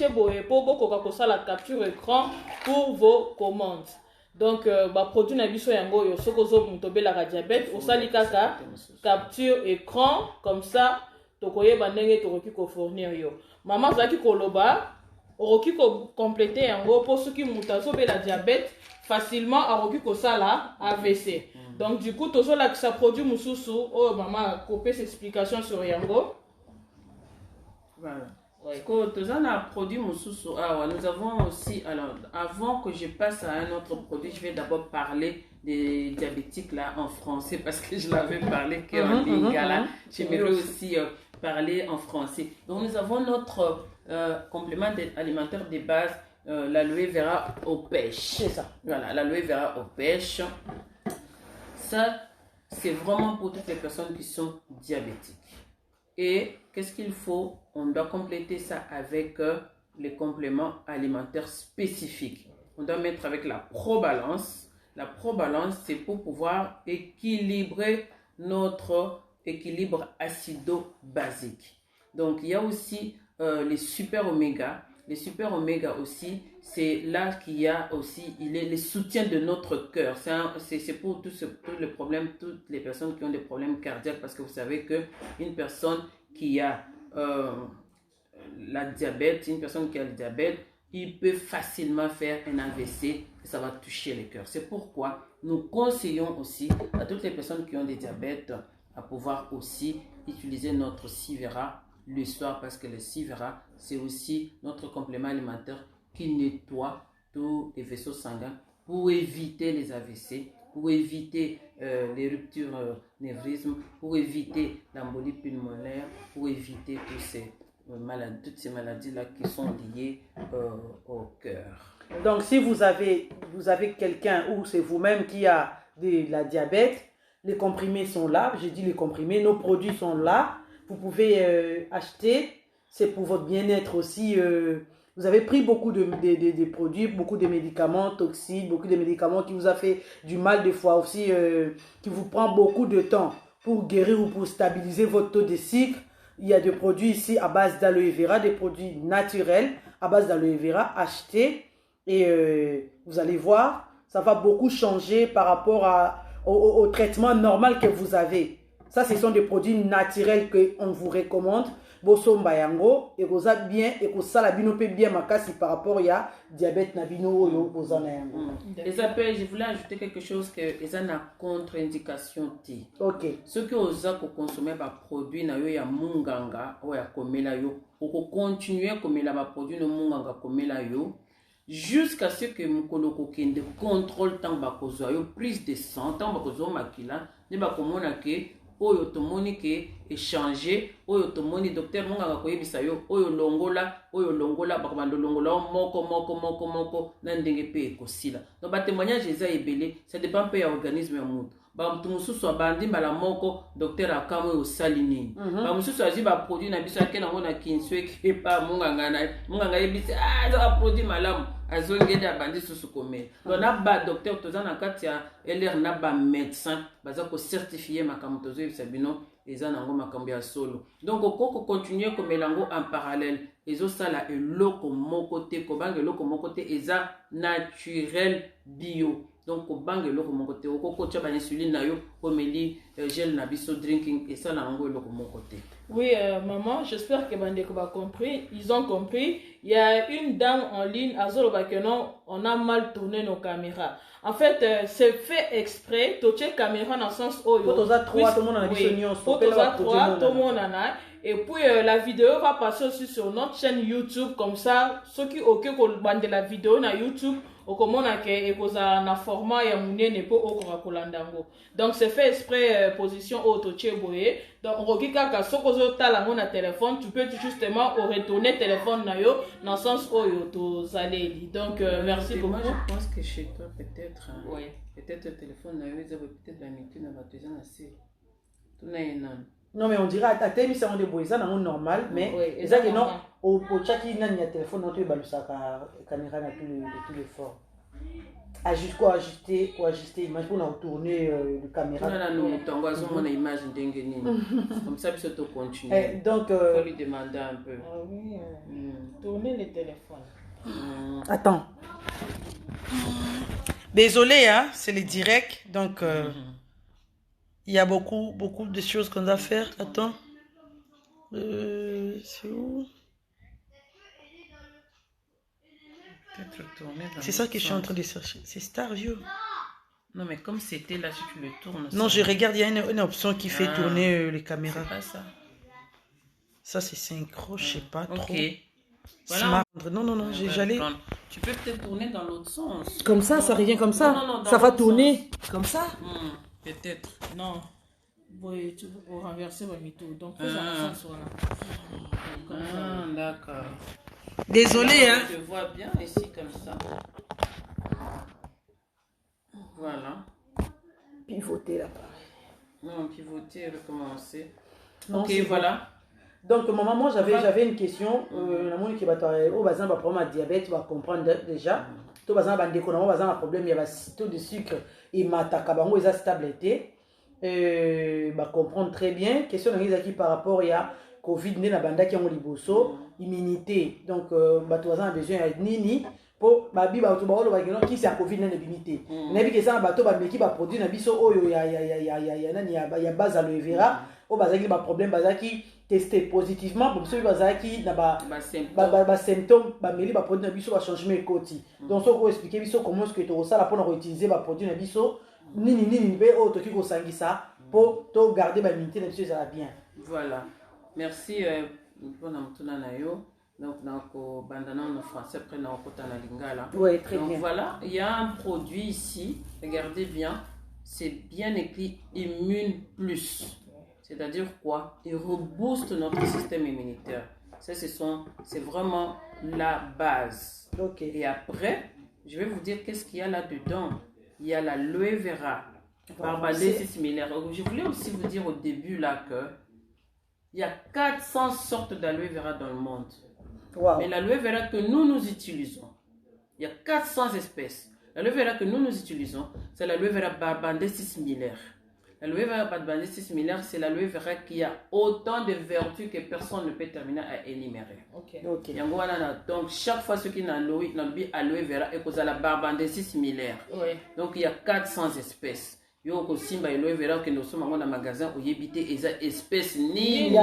Speaker 3: capture écran pour vos commandes. Donc, produit na biso yango yo sokozo mutobe la diabète, osali kaka capture écran comme ça, tokoye bandenge tokoki ko fournir yo. Maman zaki koloba, oroki ko compléter yango pour ceux qui mutazo be la diabète. Facilement à Roki Sala AVC. Donc du coup, tout ça que ça produit mususu, oh maman a copié cette explication sur Yango.
Speaker 2: Voilà. Tout ça a produit mususu. Ah, nous avons aussi, alors avant que je passe à un autre produit, je vais d'abord parler des diabétiques là en français parce que je l'avais parlé qu'en lingala. J'aimerais aussi parler en français. Donc nous avons notre complément alimentaire de base. L'aloe vera aux pêches.
Speaker 3: C'est ça.
Speaker 2: Voilà, l'aloe vera aux pêches. Ça, c'est vraiment pour toutes les personnes qui sont diabétiques. Et qu'est-ce qu'il faut? On doit compléter ça avec les compléments alimentaires spécifiques. On doit mettre avec la probalance. La probalance, c'est pour pouvoir équilibrer notre équilibre acido-basique. Donc, il y a aussi les super oméga. Les super oméga aussi, c'est là qu'il y a aussi les soutiens de notre cœur. C'est pour tous les problèmes, toutes les personnes qui ont des problèmes cardiaques, parce que vous savez qu'une personne qui a la diabète, une personne qui a le diabète, il peut facilement faire un AVC et ça va toucher le cœur. C'est pourquoi nous conseillons aussi à toutes les personnes qui ont des diabètes à pouvoir aussi utiliser notre Sivera le soir, parce que le Sivera, c'est aussi notre complément alimentaire qui nettoie tous les vaisseaux sanguins pour éviter les AVC, pour éviter les ruptures névrismes, pour éviter l'embolie pulmonaire, pour éviter toutes ces maladies-là qui sont liées au cœur.
Speaker 1: Donc, si vous avez quelqu'un ou c'est vous-même qui a de la diabète, les comprimés sont là. J'ai dit les comprimés, nos produits sont là. Vous pouvez acheter. C'est pour votre bien-être aussi. Vous avez pris beaucoup de produits, beaucoup de médicaments toxiques, beaucoup de médicaments qui vous a fait du mal des fois aussi, qui vous prend beaucoup de temps pour guérir ou pour stabiliser votre taux de sucre. Il y a des produits ici à base d'aloe vera, des produits naturels à base d'aloe vera. Achetez et vous allez voir, ça va beaucoup changer par rapport au traitement normal que vous avez. Ça, ce sont des produits naturels qu'on vous recommande. Bosomba yango, et vous avez bien, et vous savez bien makasi par rapport à diabète nabino aux
Speaker 2: Et ça peut, je voulais ajouter quelque chose que ils ont une contre-indication T.
Speaker 1: Ok.
Speaker 2: Ceux qui osent consommer des produits na yo ya munganga ou ya komela yo, ou continuer à komela ba produits no munganga komela yo, jusqu'à ce que mukolo kokende contrôle tant ba kozwa yo prise de sang tant ba kozwa makila, ne ba komona ke oyo tomoni ke échanger oyo tomoni docteur munganga koyebisa yo oyo longola bakobanda longola moko na ndenge pe ekosila. Donc ba témoignage eza ebele, ça dépend pe ya organisme ya mutu. Ba mutu mususu abandi mbala moko docteur akamwe osali nini. Ba mususu azi ba produit na biso akena ngona kinswe ke pa munganga yebisa za produit malamu azongede abandi susu komela. Donc na ba docteur tozana kati ya LR na ba médecin baza ko certifier makambo tozo yebisa bino eza nango makambo ya solo. Donc okoko continuer komela ngo en parallèle ezo sala eloko moko te ko banga eloko moko te eza naturel bio. Donc kobanga eloko moko te okoko tia ba insuline na yo komeli gel na biso drinking et ça nango eloko moko te.
Speaker 3: Oui, maman, j'espère que Bandeko a compris. Ils ont compris. Il y a une dame en ligne, Azolo Bakenon, on a mal tourné nos caméras. En fait, c'est fait exprès. Toche caméra dans le sens où...
Speaker 1: Photos à 3, tout le monde en a dit.
Speaker 3: Photos à 3, tout le monde en a. Et puis, la vidéo va passer aussi sur notre chaîne YouTube. Comme ça, ceux qui occupent de la vidéo sur YouTube, na format ya munene po okorakolandango. Donc c'est fait exprès position autoché boye. Donc rokika ka sokozo talango na téléphone, tu peux justement retourner téléphone na yo dans sens oyo to zaleli. Donc merci beaucoup.
Speaker 2: Moi je pense que chez toi peut-être peut-être le téléphone na yo peut-être la minute na ba tezana assez. Tout na yenan.
Speaker 1: Non mais on dirait à tes missions de bois ça non normal mais ça que non au chaki n'a ni téléphone non tu balusa caméra na tous les formes. Ajuster image pour tourner le caméra.
Speaker 2: Non tangoazo mon image ndenge nini. Comme ça puis to continuer.
Speaker 1: Donc
Speaker 2: faut lui demander un peu.
Speaker 3: Oui, tourner le téléphone.
Speaker 1: Attends. Désolé hein, c'est le direct donc il y a beaucoup de choses qu'on doit faire. Attends. C'est où? C'est ça que je suis en train de chercher. C'est Star View.
Speaker 2: Non, mais comme c'était là, si tu le tournes.
Speaker 1: Non, je regarde, il y a une option qui fait tourner les caméras.
Speaker 2: C'est pas ça.
Speaker 1: Ça, c'est synchro, je sais pas trop.
Speaker 2: Ok.
Speaker 1: Voilà. Smart. Non, j'allais.
Speaker 2: Tu peux peut-être tourner dans l'autre sens.
Speaker 1: Comme ça, ça revient comme ça.
Speaker 2: Non,
Speaker 1: ça va tourner comme ça.
Speaker 2: Peut-être.
Speaker 3: Non. Oui, tu peux renverser le mytho. Donc, fais ça dans ce sens-là.
Speaker 2: D'accord.
Speaker 1: Désolé, hein.
Speaker 2: Je vois bien ici comme ça. Voilà.
Speaker 1: Pivoter là.
Speaker 2: Non, pivoter, recommencer.
Speaker 1: Non,
Speaker 2: ok, voilà.
Speaker 1: Donc, maman, moi, j'avais une question. La monde qui va au bazin va problème à diabète, tu vas comprendre déjà. Tout bazin va déconner, bazin a problème, il y a taux de sucre et matakabango, ils a stabilité. Va comprendre très bien. Question qui par rapport à Covid, né la banda qui ont liboso, immunité. Donc, tu as besoin de nini. Pour babi ba to ba olo ba qui c'est à Covid na limité. Na bi que ça ba to ba meki ba produit na biso oyo ya base aloe vera. O bazaki ba problème bazaki tester positivement pour ceux qui ont des symptômes, les produits na biso va changement écoti. Donc ça expliquer biso comment est-ce que tu ça là pour utiliser les produits na biso nini be auto qui ko sangisa pour to garder ba immunité na biso ça va bien.
Speaker 2: Voilà. Merci pour namtuna na yo. Donc, bandana en français, après na lingala.
Speaker 1: Oui, très
Speaker 2: donc,
Speaker 1: bien.
Speaker 2: Voilà, il y a un produit ici, regardez bien, c'est bien écrit Immune Plus. C'est-à-dire quoi? Il rebooste notre système immunitaire. Ça, c'est vraiment la base.
Speaker 1: Okay.
Speaker 2: Et après, je vais vous dire qu'est-ce qu'il y a là-dedans. Il y a l'aloe vera. Barbadensis similaire. Je voulais aussi vous dire au début là que il y a 400 sortes d'aloe vera dans le monde.
Speaker 1: Wow.
Speaker 2: Mais l'aloe vera que nous utilisons, il y a 400 espèces. L'aloe vera que nous utilisons, c'est l'aloe vera barbadensis similaire. L'aloe vera barbadensis similaire, c'est l'aloe vera qui a autant de vertus que personne ne peut terminer à énumérer.
Speaker 1: Okay.
Speaker 2: Donc, chaque fois ceux qui n'ont aloe vera, et que la barbadensis similaire.
Speaker 3: Oui.
Speaker 2: Donc, il y a 400 espèces. Yo ko simba aloe vera que nous sommes dans magasin où yebite eza espèce nini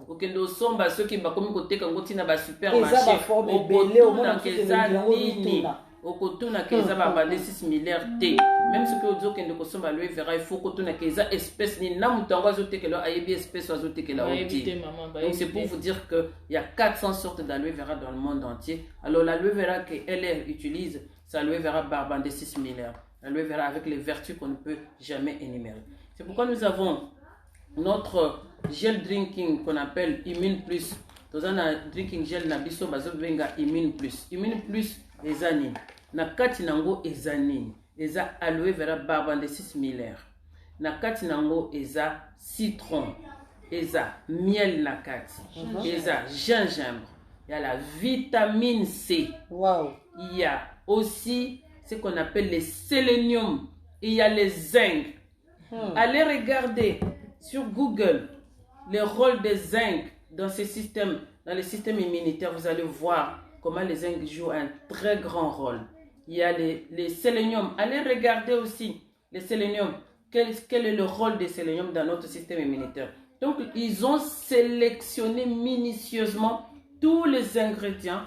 Speaker 2: okendo somba ceux qui ba komi côté kango tina ba supermarché okotuna keza nini okotuna keza ba bande similaire te même ce que ozo kendo ko somba aloe vera il faut kotuna keza espèce nini na mutango azotekelo ayebi espèce azotekela oti. Donc c'est pour vous dire que il y a 400 sortes d'aloe vera dans le monde entier. Alors l'aloe vera que elle utilise, c'est aloe vera barbadensis similaire. L'aloe vera avec les vertus qu'on ne peut jamais énumérer. C'est pourquoi nous avons notre gel drinking qu'on appelle Immune Plus. Nous avons un drinking gel na biso bazo benga Immune Plus. Immune Plus ezani. Na kati nango ezani. Eza aloe vera barbadensis similaire. Na kati nango eza citron. Eza miel na kati. Eza gingembre. Il y a la vitamine C.
Speaker 1: Wow.
Speaker 2: Il y a aussi ce qu'on appelle les sélénium. Il y a les zinc. Allez regarder sur Google le rôle des zinc dans ces systèmes, dans les systèmes immunitaires. Vous allez voir comment les zinc jouent un très grand rôle. Il y a les sélénium. Allez regarder aussi les sélénium. Quel est le rôle des sélénium dans notre système immunitaire? Donc, ils ont sélectionné minutieusement tous les ingrédients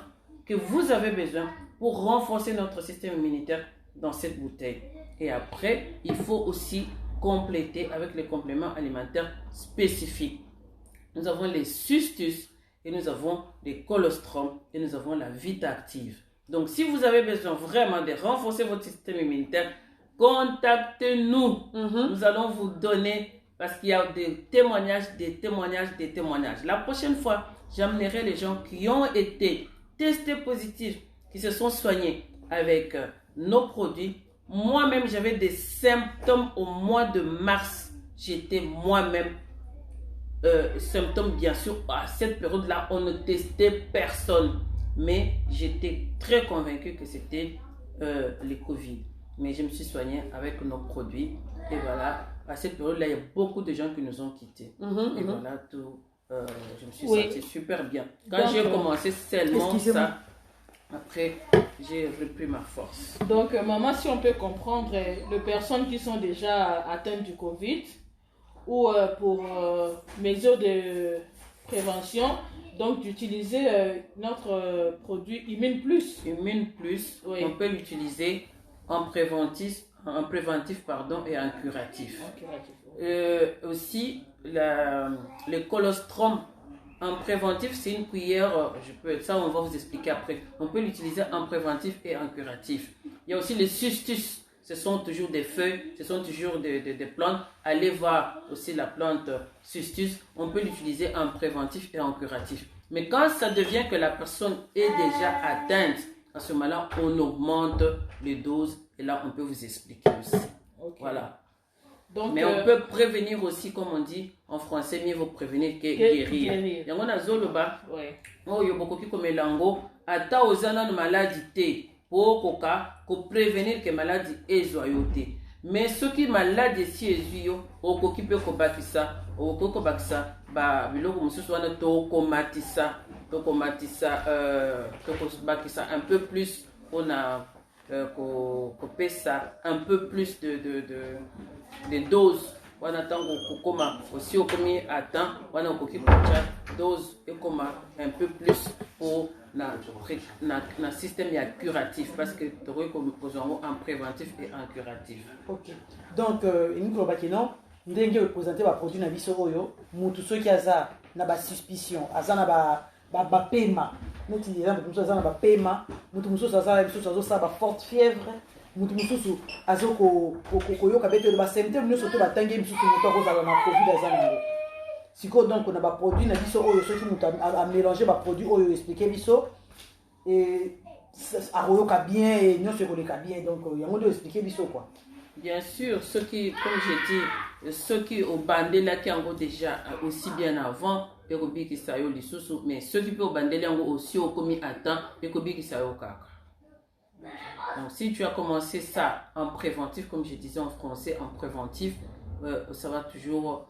Speaker 2: que vous avez besoin pour renforcer notre système immunitaire dans cette bouteille. Et après, il faut aussi compléter avec les compléments alimentaires spécifiques. Nous avons les Sustus et nous avons les Colostrum et nous avons la Vitactive. Donc, si vous avez besoin vraiment de renforcer votre système immunitaire, contactez-nous. Nous allons vous donner, parce qu'il y a des témoignages. La prochaine fois, j'amènerai les gens qui ont été testés positifs, qui se sont soignés avec nos produits. Moi-même, j'avais des symptômes au mois de mars. J'étais moi-même symptômes, bien sûr. À cette période-là, on ne testait personne. Mais j'étais très convaincu que c'était le Covid. Mais je me suis soignée avec nos produits. Et voilà, à cette période-là, il y a beaucoup de gens qui nous ont quittés. Et voilà, tout, je me suis sentie super bien. Quand j'ai commencé seulement ça, après, j'ai repris ma force.
Speaker 3: Donc, maman, si on peut comprendre, les personnes qui sont déjà atteintes du Covid ou pour mesure de prévention, donc d'utiliser notre produit Immune Plus.
Speaker 2: Immune Plus, oui. On peut l'utiliser en préventif et en curatif. Aussi, le colostrum en préventif, c'est une cuillère, ça on va vous expliquer après. On peut l'utiliser en préventif et en curatif. Il y a aussi les Sustus, ce sont toujours des feuilles, ce sont toujours des plantes. Allez voir aussi la plante Sustus, on peut l'utiliser en préventif et en curatif. Mais quand ça devient que la personne est déjà atteinte, à ce moment-là, on augmente les doses et là on peut vous expliquer aussi. Voilà. Donc, mais on peut prévenir aussi, comme on dit en français, mieux vaut prévenir que guérir. Il y a un zoloba, il y a beaucoup qui comme lango, ata ozana de maladie pour prévenir que maladie est joyeuse. Mais ceux qui maladie si ezuyo, oko qui peut kobatisa, ba biloko mususu wana to komatisa un peu plus on a ça un peu plus de doses on attend qu'on aussi au commis à temps, on a une dose et comme un peu plus pour le système curatif parce que tu aurais comme en préventif et en curatif.
Speaker 1: Ok. Donc, nous avons ndenge présenter ba produit na biso oyo mutu soki aza na ba suspicion aza na ba pema neti exemple mutu aza na ba pema mutu mususu aza na biso azo sa ba forte fièvre mutu mususu azo ko yoka beto ba symptômes nyonso to batangi mususu mutu akozala na covid aza nango siko donc na ba produit na biso oyo soki mutu a mélanger ba produit oyo expliquer biso et akoyoka bien et nyonso ekoleka bien donc yango nde expliquer biso quoi.
Speaker 2: Bien sûr, ceux qui, comme j'ai dit, ceux qui ont bandé là qui ont déjà aussi bien avant, mais ceux qui peuvent bandé là aussi au commis à temps, donc si tu as commencé ça en préventif, comme je disais en français, en préventif, ça va toujours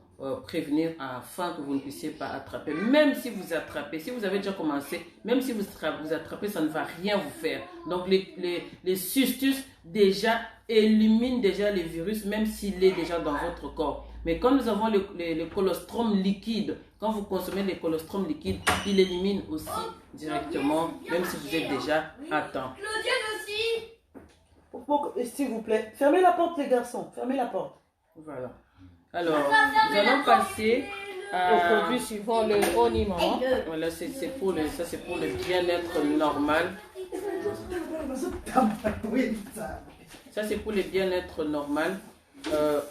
Speaker 2: prévenir afin que vous ne puissiez pas attraper. Même si vous attrapez, si vous avez déjà commencé, même si vous attrapez, ça ne va rien vous faire. Donc les sustus déjà éliminent déjà les virus, même s'il est déjà dans votre corps. Mais quand nous avons le colostrum liquide, quand vous consommez le colostrum liquide, il élimine aussi directement, même si vous êtes déjà à temps.
Speaker 1: S'il vous plaît, fermez la porte les garçons, fermez la porte.
Speaker 2: Voilà. Alors, nous allons passer
Speaker 3: au produit suivant, le Honey Maman.
Speaker 2: Voilà, ça c'est pour le bien-être normal. Ça c'est pour le bien-être normal.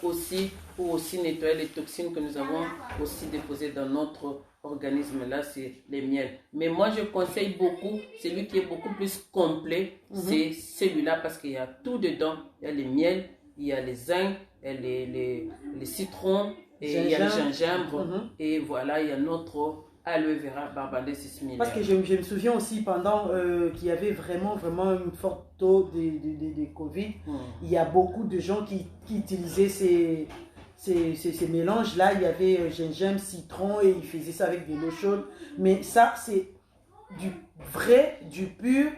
Speaker 2: Aussi pour aussi nettoyer les toxines que nous avons aussi déposées dans notre organisme. Là, c'est les miels. Mais moi, je conseille beaucoup, celui qui est beaucoup plus complet, c'est celui-là parce qu'il y a tout dedans. Il y a les miels, il y a les zinc, il y a les citrons, et il y a le gingembre, et voilà, il y a notre aloe vera barbadé 6000.
Speaker 1: Parce que je me souviens aussi pendant qu'il y avait vraiment une forte taux de Covid, il y a beaucoup de gens qui utilisaient ces mélanges-là. Il y avait gingembre, citron, et ils faisaient ça avec de l'eau chaude. Mais ça, c'est du vrai, du pur.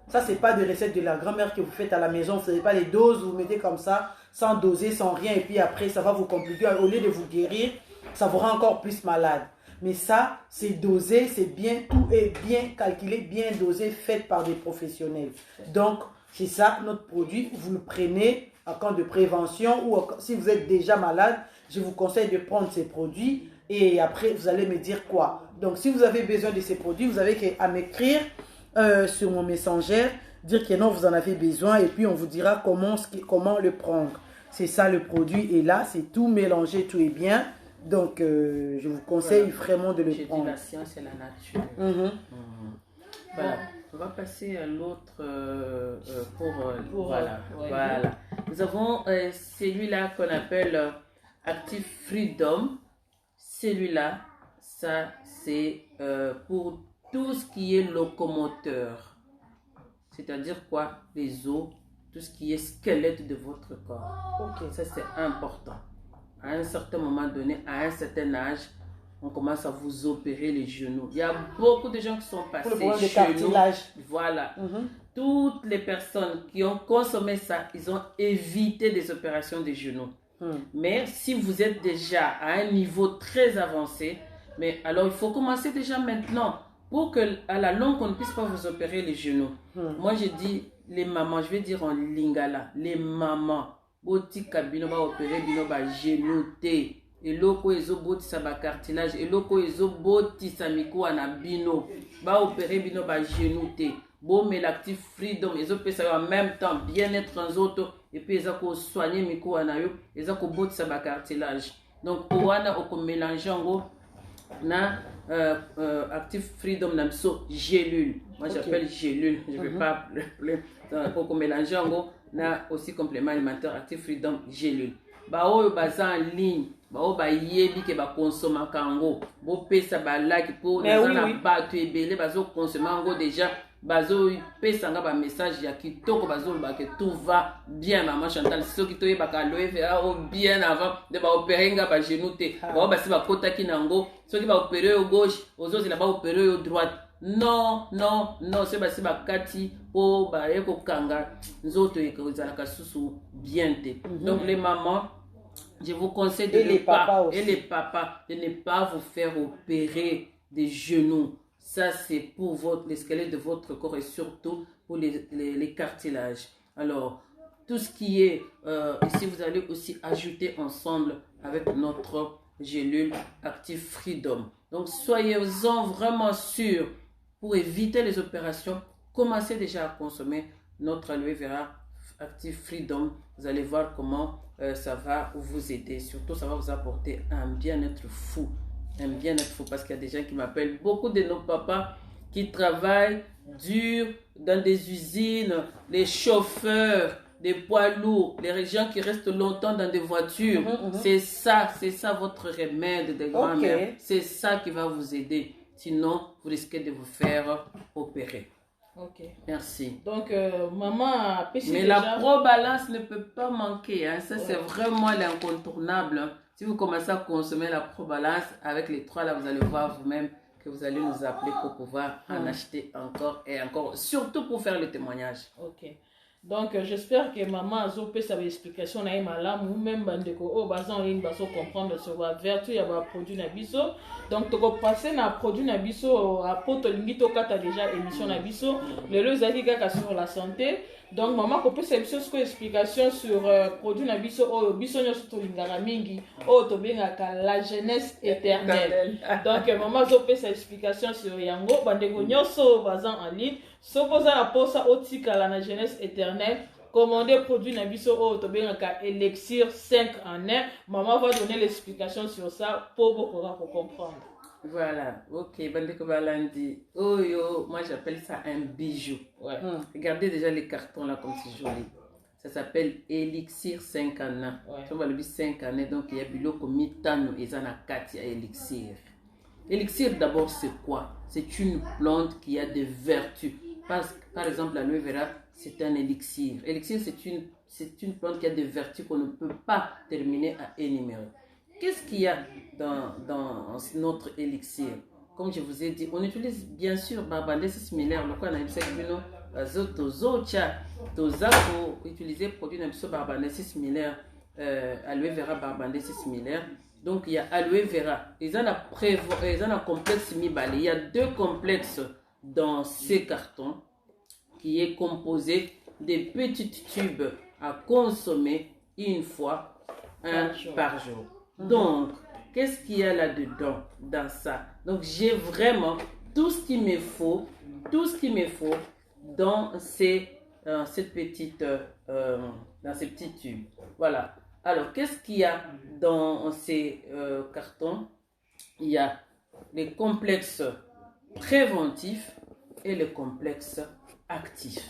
Speaker 1: Ça, c'est pas des recettes de la grand-mère que vous faites à la maison. Vous ne savez pas les doses, vous mettez comme ça, sans doser, sans rien. Et puis après, ça va vous compliquer. Au lieu de vous guérir, ça vous rend encore plus malade. Mais ça, c'est dosé, c'est bien, tout est bien calculé, bien dosé, fait par des professionnels. Donc, c'est ça, notre produit. Vous le prenez en cas de prévention ou si vous êtes déjà malade, je vous conseille de prendre ces produits et après, vous allez me dire quoi. Donc, si vous avez besoin de ces produits, vous avez qu'à m'écrire sur mon messenger, dire que non, vous en avez besoin et puis on vous dira comment le prendre. C'est ça le produit et là, c'est tout mélangé, tout est bien. Donc, je vous conseille vraiment de le prendre.
Speaker 2: La science et la nature. Voilà. On va passer à l'autre voilà. Nous avons celui-là qu'on appelle Active Freedom. Celui-là, ça c'est pour tout ce qui est locomoteur. C'est-à-dire quoi? Les os, tout ce qui est squelette de votre corps. Ok, ça c'est important. À un certain moment donné, à un certain âge, on commence à vous opérer les genoux. Il y a beaucoup de gens qui sont passés
Speaker 1: pour le problème de cartilage.
Speaker 2: Voilà. Toutes les personnes qui ont consommé ça, ils ont évité des opérations des genoux. Mais si vous êtes déjà à un niveau très avancé, mais alors il faut commencer déjà maintenant pour que à la longue on ne puisse pas vous opérer les genoux. Moi je dis les mamans, je vais dire en lingala, les mamans, botika bino ba opérer bino ba genou te. Et loko ezo botisa ba cartilage, et loko ezo botisa mikuwa na bino ba opérer bino ba genou te. Bon, mais l'Active Freedom, ils ont fait en même temps bien-être en autres, et puis ils ont soigné mikuwa na yo, ils ont botisa ba cartilage. Donc owana oko mélanger en gros na Active Freedom na so gélule. Moi j'appelle gélule, je ne vais pas pour mélanger en gros na aussi complément alimentaire Active Freedom gélule. Ba oyo baza en ligne, ba o ba yebi ke ba consommer kango, bo pesa ba like pour na ba tu ebele bazo consommer ngo déjà bazo pesa nga ba message ya kitoko bazo ba que tout va bien maman Chantal so ki toye ba ka aloe vera o bien avant de ba opérer nga ba genou te ba ba si ba kota ki nango so ki ba opérer au gauche ozozi la ba opérer au droite. Non, c'est pas si ba kati po ba eko kanga nzoto ekozala ka susu bien te. Donc les mamans je vous conseille
Speaker 1: Et les papas aussi.
Speaker 2: et les papas, de ne pas vous faire opérer des genoux. Ça, c'est pour les squelettes de votre corps et surtout pour les cartilages. Alors, tout ce qui est, ici, vous allez aussi ajouter ensemble avec notre gélule Active Freedom. Donc, soyez-en vraiment sûrs pour éviter les opérations. Commencez déjà à consommer notre aloe vera Active Freedom. Vous allez voir comment ça va vous aider. Surtout, ça va vous apporter un bien-être fou. Un bien-être fou parce qu'il y a des gens qui m'appellent. Beaucoup de nos papas qui travaillent dur dans des usines, les chauffeurs, des poids lourds, les gens qui restent longtemps dans des voitures. C'est ça votre remède de grand-mère. C'est ça qui va vous aider. Sinon, vous risquez de vous faire opérer.
Speaker 3: Ok.
Speaker 2: Merci.
Speaker 3: Donc, maman a pêché.
Speaker 2: Mais
Speaker 3: déjà.
Speaker 2: la Pro-Balance ne peut pas manquer. Hein. Ça, c'est vraiment l'incontournable. Hein. Si vous commencez à consommer la Pro-Balance, avec les 3 là, vous allez voir vous-même que vous allez nous appeler pour pouvoir en acheter encore et encore. Surtout pour faire le témoignage.
Speaker 3: Ok. Donc, j'espère que maman a fait sa explication na malamu ou même bandeko o bazan ligne baso comprendre sur la vertu ya ba produit na biso. Donc, to passer na produit na biso à poto lingito kata déjà émission na biso. Le lozali kaka sur la santé. Donc, maman ko pesa biso ce explication sur produit na biso o biso nyoso to lingara mingi o to bengaka la jeunesse éternelle. Donc, maman zo pesa explication sur yango bandeko nyoso bazan en ligne. Sopoza la posa otikala na jeunesse éternelle, commandez produit na biso o to bengaka élixir 5 en 1. Maman va donner l'explication sur ça pour comprendre.
Speaker 2: Voilà, ok, Bandeko Balandi. Oh yo, moi j'appelle ça un bijou.
Speaker 3: Ouais.
Speaker 2: Regardez déjà les cartons là comme c'est joli. Ça s'appelle Elixir 5 en 1.
Speaker 3: Ouais.
Speaker 2: On va le 5 en 1, donc il y a biloko mitano et zana 4 il y a Elixir. Elixir d'abord c'est quoi? C'est une plante qui a des vertus. Par exemple, l'aloe vera, c'est un élixir. Élixir, c'est une plante qui a des vertus qu'on ne peut pas terminer à énumérer. Qu'est-ce qu'il y a dans notre élixir? Comme je vous ai dit, on utilise bien sûr Barbandé similaire. Le quoi on a pour utiliser produit d'un Barbandé similaire, aloe vera Barbandé similaire. Donc il y a aloe vera. Ils en ont complexe mi-balé. Il y a 2 complexes dans ces cartons qui est composé de petits tubes à consommer une fois par jour. Donc, qu'est-ce qu'il y a là-dedans dans ça? Donc, j'ai vraiment tout ce qu'il me faut dans ces petits tubes. Voilà. Alors, qu'est-ce qu'il y a dans ces cartons? Il y a les complexes préventif et le complexe actif.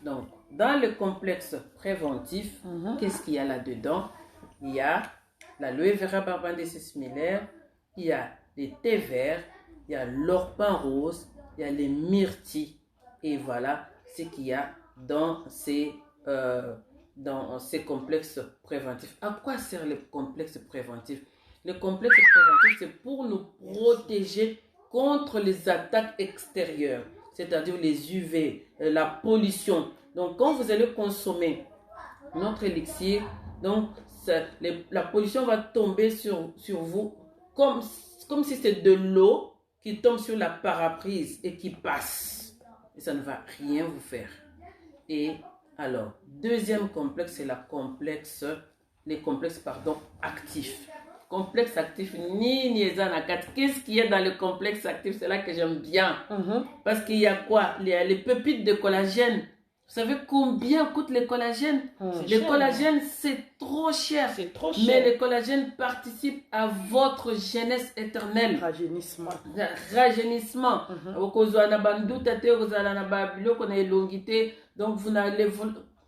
Speaker 2: Donc, dans le complexe préventif, qu'est-ce qu'il y a là-dedans? Il y a l'aloe vera barbadensis similaire, il y a les thés verts, il y a l'orpin rose, il y a les myrtilles. Et voilà ce qu'il y a dans ces complexes préventifs. À quoi sert le complexe préventif? Le complexe préventif, c'est pour nous protéger contre les attaques extérieures, c'est-à-dire les UV, la pollution. Donc, quand vous allez consommer notre élixir, donc la pollution va tomber sur vous comme si c'était de l'eau qui tombe sur la paraprise et qui passe. Et ça ne va rien vous faire. Et alors, deuxième complexe, c'est les complexes actifs. Complexe actif, qu'est-ce qu'il y a dans le complexe actif? C'est là que j'aime bien. Parce qu'il y a quoi? Il y a les pépites de collagène. Vous savez combien coûte le collagène? Le collagène, c'est trop cher.
Speaker 3: C'est trop cher.
Speaker 2: Mais le collagène participe à votre jeunesse éternelle.
Speaker 1: Rajeunissement.
Speaker 2: Donc,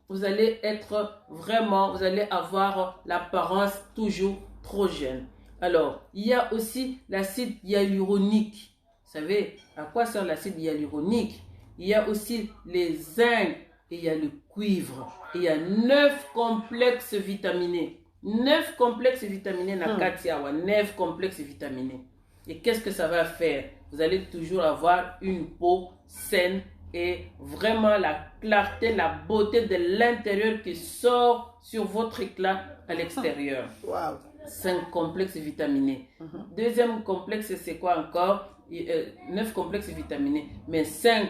Speaker 2: vous allez être vraiment, vous allez avoir l'apparence toujours trop jeune. Alors, il y a aussi l'acide hyaluronique. Vous savez à quoi sert l'acide hyaluronique? Il y a aussi les zinc et il y a le cuivre. Et il y a 9 complexes vitaminés. 9 complexes vitaminés na 9 complexes vitaminés. Et qu'est-ce que ça va faire? Vous allez toujours avoir une peau saine et vraiment la clarté, la beauté de l'intérieur qui sort sur votre éclat à l'extérieur.
Speaker 1: Wow.
Speaker 2: 5 complexes vitaminés. Deuxième complexe, c'est quoi encore? 9 complexes vitaminés, mais 5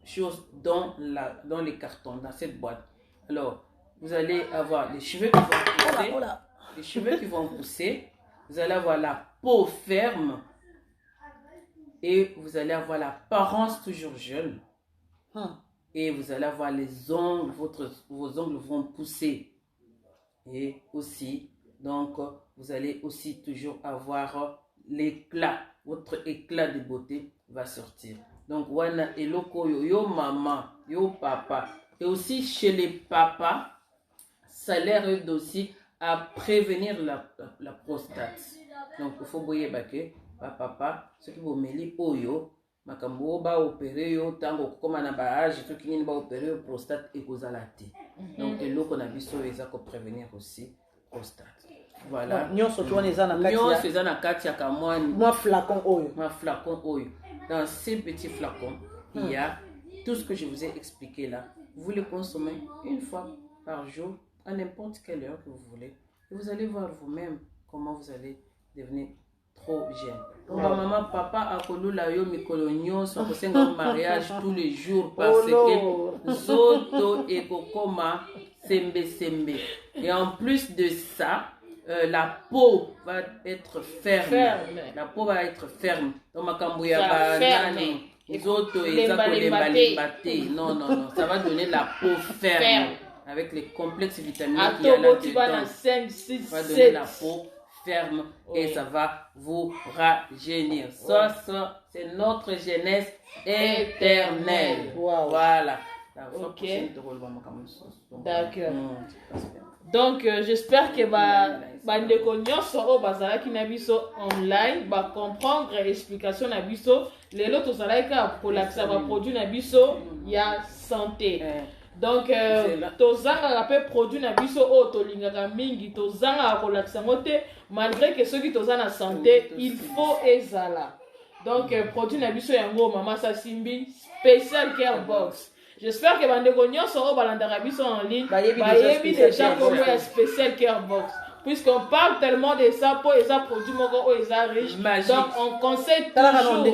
Speaker 2: choses dans les cartons, dans cette boîte. Alors, vous allez avoir les cheveux qui vont pousser. Les cheveux qui vont pousser. Vous allez avoir la peau ferme. Et vous allez avoir l'apparence toujours jeune. Et vous allez avoir les ongles, vos ongles vont pousser. Et aussi, donc, vous allez aussi toujours avoir l'éclat. Votre éclat de beauté va sortir. Donc, wana eloko yo maman, yo papa. Et aussi chez les papas, ça l'aide aussi à prévenir la prostate. Donc, il faut boyer que papa, ce qui vous mêler oyo, makambo ba opérer yo tango comme na ba âge, ce qui ba opérer prostate et kozalati. Donc, eloko na biso eza ko prévenir aussi prostate. Voilà.
Speaker 1: Nyon surtout on est
Speaker 2: na katia kamwani.
Speaker 1: Moi flacon oyo.
Speaker 2: Dans ces petits flacons, il y a tout ce que je vous ai expliqué là. Vous les consommez une fois par jour, à n'importe quelle heure que vous voulez. Et vous allez voir vous-même comment vous allez devenir trop jeune. Maman, papa, a connu la yo mikolonio, son mariage tous les jours parce que Zoto et Kokoma sembe. Et en plus de ça, la peau va être ferme. La peau va être ferme. Donc, ma Zoto et non, ça va donner la peau ferme. Avec les complexes vitaminiques qu'il y a là-dedans. Ça va donner la peau ferme et ça va vous rajeunir. Ça, c'est notre jeunesse éternelle.
Speaker 1: Wow.
Speaker 2: Voilà.
Speaker 3: Ok. D'accord. Donc, j'espère que bandeko nyonso o bazalaki na biso online ba comprendre explication na biso lelo tozalaki ka kolakisa ba produit na biso ya santé. Donc, tozanga pe produit na biso o tolingaka mingi tozanga kolakisa mote malgré que ceux qui tozana na santé il faut ezala. Donc, produit na biso yango mama Sasimbi spécial care box. J'espère que bandeko nyonso o balandaka biso en ligne bayebi déjà comme un spécial care box. Puisqu'on parle tellement de ça pour les produits moko eza riche. Donc on conseille toujours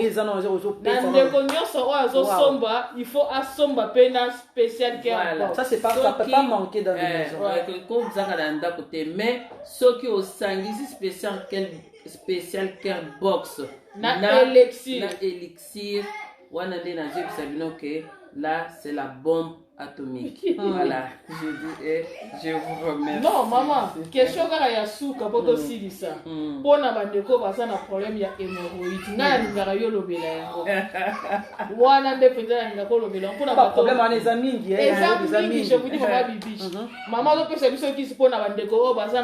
Speaker 3: il faut assomba pena spécial care box.
Speaker 1: Ça c'est pas ça peut pas manquer dans les maisons.
Speaker 2: Comme ça dans côté mais ce qui au sangisi spécial care box na élixir wana ndé na jebi sabino que là c'est la bombe atomique. Voilà, je dis et je vous remercie.
Speaker 3: Non, maman, question kaka ya suka poto silisa. Pona bandeko baza na problème ya hémorroïde. Na ngara yo lobela yango. Wana nde penza na ngako lobela. Pona
Speaker 1: pas problème en les amis,
Speaker 3: les amis, je vous dis maman bibi. Maman do pesa biso ki pona bandeko o baza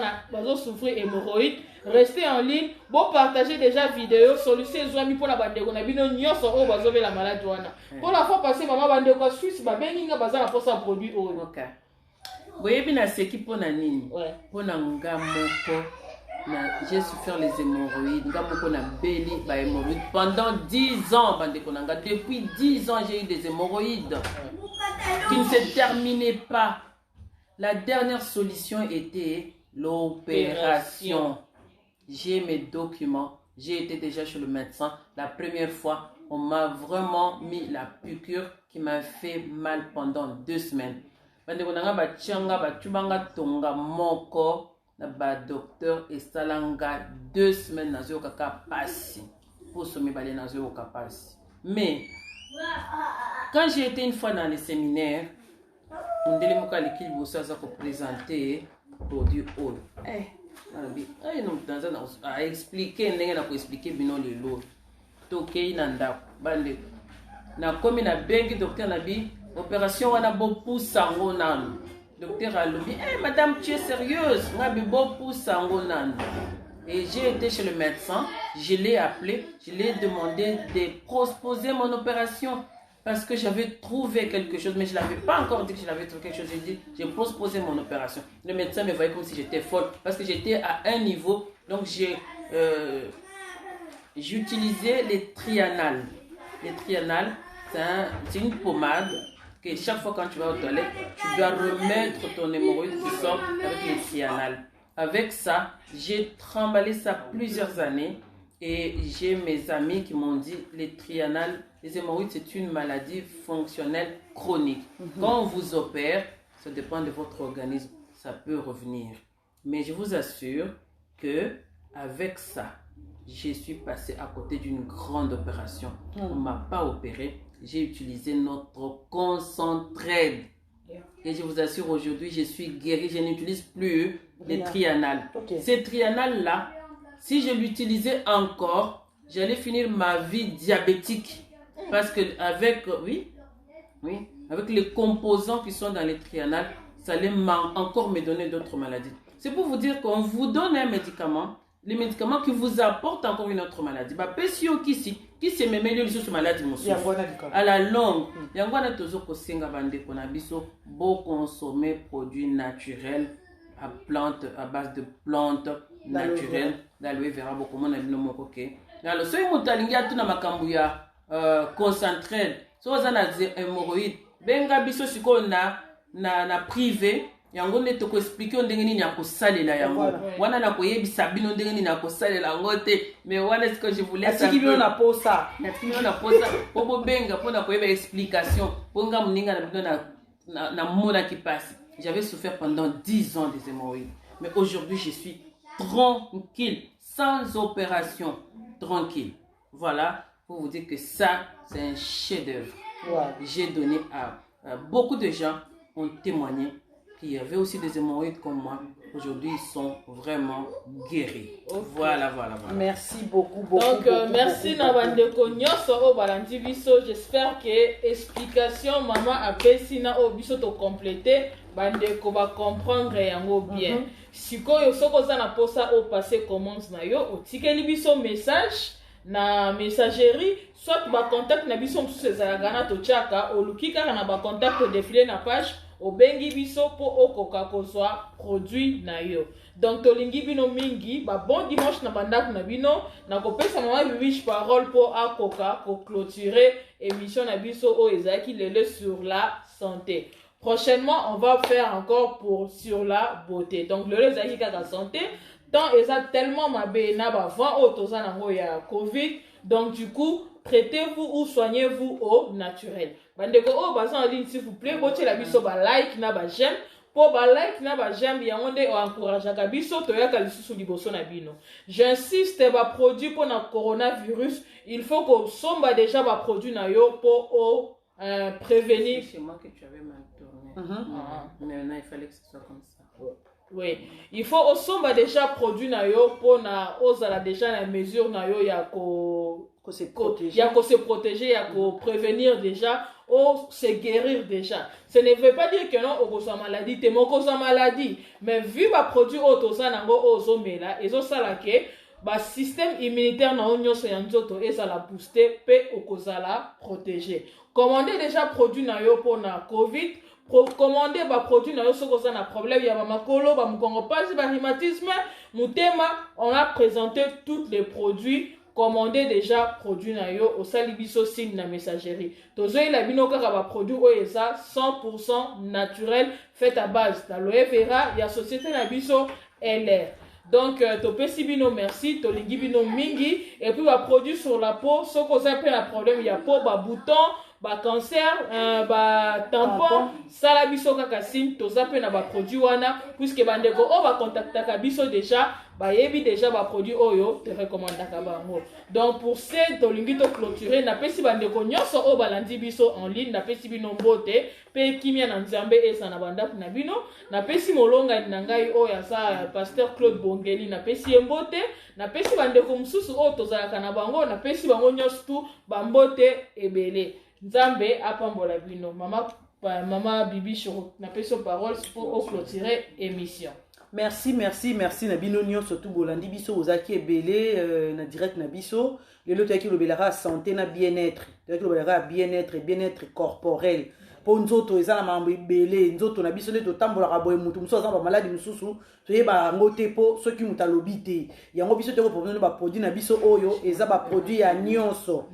Speaker 3: souffrir hémorroïde. Restez en ligne, bon partagez déjà vidéo solution ezwami pour la bandeko na bino nyonso o bazobe la maladie wana. Pour la fois passée maman bandeko Suisse ba beninga baza na posa produit o.
Speaker 2: OK. Boyebi na seki pona nini? Pona ngamoko na j'ai souffert les hémorroïdes, ngamoko na beli ba hémorroïdes pendant 10 ans bandeko nanga depuis 10 ans j'ai eu des hémorroïdes qui ne se terminaient pas. La dernière solution était l'opération. J'ai mes documents, j'ai été déjà chez le médecin. La première fois, on m'a vraiment mis la piqûre qui m'a fait mal pendant 2 semaines. Bandeko nanga ba tianga ba tubanga tonga moko na ba docteur esalanga 2 semaines na zo kaka pasi. Pour sommer balé na zo kaka pasi. Mais quand j'ai été une fois dans les séminaires, on délai moka l'équipe bossa za ko présenter produit oil. A expliquer ndenge na ko expliquer bino lelo tokei na ndako bande na komi na bengi docteur na bi opération wana bo pusango nanu docteur alobi madame tu es sérieuse ngabi bo pusango nanu et j'ai été chez le médecin, je l'ai appelé, je lui ai demandé de proposer mon opération parce que j'avais trouvé quelque chose, mais je ne l'avais pas encore dit que j'avais trouvé quelque chose. J'ai dit, j'ai proposé mon opération. Le médecin me voyait comme si j'étais folle parce que j'étais à un niveau. Donc, j'utilisais les trianales. Les trianales c'est une pommade que chaque fois quand tu vas aux toilettes, tu dois remettre ton hémorroïde qui sort avec les trianales. Avec ça, j'ai trimballé ça plusieurs années et j'ai mes amis qui m'ont dit les trianales, les hémorroïdes, c'est une maladie fonctionnelle chronique. Quand on vous opère, ça dépend de votre organisme, ça peut revenir. Mais je vous assure que avec ça, je suis passé à côté d'une grande opération. On ne m'a pas opéré, j'ai utilisé notre concentré. Et je vous assure, aujourd'hui, je suis guérie, je n'utilise plus les trianales. Ces trianales-là, si je l'utilisais encore, j'allais finir ma vie diabétique. Parce que avec les composants qui sont dans les trianales, ça allait encore me donner d'autres maladies. C'est pour vous dire qu'on vous donne un médicament, les médicaments qui vous apportent encore une autre maladie. Qui se me met sur maladie à la longue, il y a un tozo ko senga bande ko na biso beau consommer produits naturels à base de plantes naturelles d'aloe vera beaucoup mon abino moko ke. Alors so imutalingi atuna makambu ya concentré so za na hémorroïde benga biso siko na privé yango ne toko expliquer ndenge nini ya kosalela yango wana na koyebisa bino ndenge nini ya kosalela yango te mais wana ce que je voulais savoir
Speaker 1: atiki bino na posa
Speaker 2: po bobenga po na koyeba explication po nga muninga na bino na mona qui passe. J'avais souffert pendant 10 ans des hémorroïdes, mais aujourd'hui je suis tranquille, sans opération, tranquille. Voilà, pour vous dire que ça c'est un chef-d'œuvre. J'ai donné à beaucoup de gens ont témoigné qu'il y avait aussi des hémorroïdes comme moi. Aujourd'hui, ils sont vraiment guéris. Voilà.
Speaker 1: Merci beaucoup.
Speaker 3: Donc, merci Nabandeko Nyoso au Balandi Biso. J'espère que explication maman a Bessina au Biso to compléter. Bandeko va comprendre yango bien. Sikoyo soko za na posa au passé commence na yo. Otikeli biso message na messagerie. Soit ba contact na biso msusu ezalaka to chaka. Olukika na ba contact défiler na page. Obengi biso po okoka kozwa produit na yo. Donc tolingi bino mingi, ba bon dimanche na bandako na bino, na kopesa mama bibiche parole po akoka ko clôturer émission na biso o ezaki lele sur la santé. Prochainement, on va faire encore sur la beauté. Donc le ezaki kaka santé, tant eza tellement mabe na ba vent o toza nango ya Covid. Donc du coup, traitez-vous ou soignez-vous au naturel. Bandeko o baza en ligne s'il vous plaît, bote la biso ba like na ba j'aime. Po ba like na ba j'aime yango nde o encourage ka biso to yaka lisusu liboso na bino. J'insiste ba produit pour na coronavirus, il faut que somba déjà ba produit na yo pour prévenir.
Speaker 2: C'est moi que tu avais mal tourné. Mais maintenant il fallait que ce soit comme ça.
Speaker 3: Oui, il faut aussi déjà produit na yo pour na osala déjà la mesure na yo ya se protéger, ya prévenir déjà ou se guérir déjà. Ce ne veut pas dire que non au sa maladie, te moko sa maladie, mais vu ba produit otosa nango ozomela, ezosala ke ba système immunitaire na onyoso ya nzoto ezala booster pe okozala protéger. Commandez déjà produit na yo pour na Covid. Commander ba produit na yo soko za na problème ya ba makolo ba mukongo pasi ba rhumatisme mutema, on a présenté tous les produits. Commandez déjà produit na yo au salibiso signe na messagerie tozo ila bino kaka ba produit o eza 100% naturel fait à base d'aloe vera ya société na biso LR. Donc to pesi bino merci to lingi bino mingi et puis ba produit sur la peau soko za pe la problème ya peau ba bouton ba cancer ba tampon sala biso kaka signe to za pe na ba produit wana puisque bandeko o ba contactaka biso déjà ba yebi déjà ba produit oyo te recommandaka bango. Donc pour ces to lingi to clôturer na pesi bandeko nyonso o balandi biso en ligne na pesi bino mbote pe kimia na nzambe esa na bandako na bino na pesi molonga na ngai o ya sa pasteur Claude Bongeli na pesi mbote na pesi bandeko mususu o tozalaka na bango na pesi bango nyonso tu ba mbote ebele. Nzambe apambola bino mama Bibi Choro na pesi parole pour clôturer émission.
Speaker 1: Merci na bino nyo surtout bolandi biso ozaki ebele na direct na biso lelo toyaki lobelara santé na bien-être toyaki lobelara bien-être corporel po nzoto eza na mambo ebele nzoto na biso nde totambolaka boye mutu mosusu aza bamaladi mosusu toyeba yango te po soki moto alobi te yango biso te kopropose baproduit na biso oyo eza baproduit ya nyonso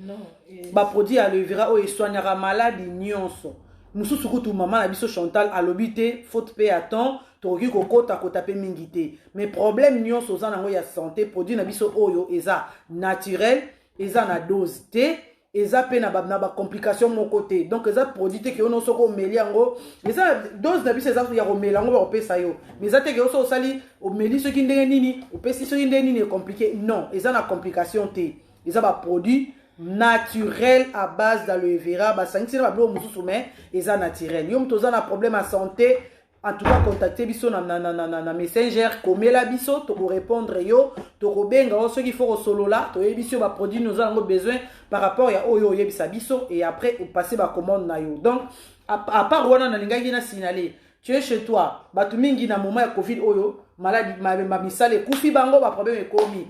Speaker 1: baproduit ya aloe vera oyo eswaniaka maladi nyonso mosusu kutu mama na biso Chantal alobi te faute pe à temps tokoki kokota pe mingi te mais problème nyonso oza nango ya santé produit na biso oyo eza naturel eza na dose te eza pe na ba complication moko te donc eza produit te ke ono soko omeli yango eza dose na biso eza ya komela yango bakopesa yo mais eza te ke oso osali omeli soki ndenge nini opesi soki ndenge nini compliqué non eza na complication te eza baproduit naturel à base d'aloe vera basangisi na babilo mosusu mais eza naturel yo moto oza na problème à santé en tout cas contactez biso na messenger komela biso toko répondre yo toko benga o soki faut solola to yebiso ba produit nous avons besoin par rapport ya oyo yebisa biso et après passer ba commande na yo donc à part wana na lingaki na signaler tu es chez toi batu mingi na moment ya covid oyo maladie ma misale kufi bango ba problème ekomi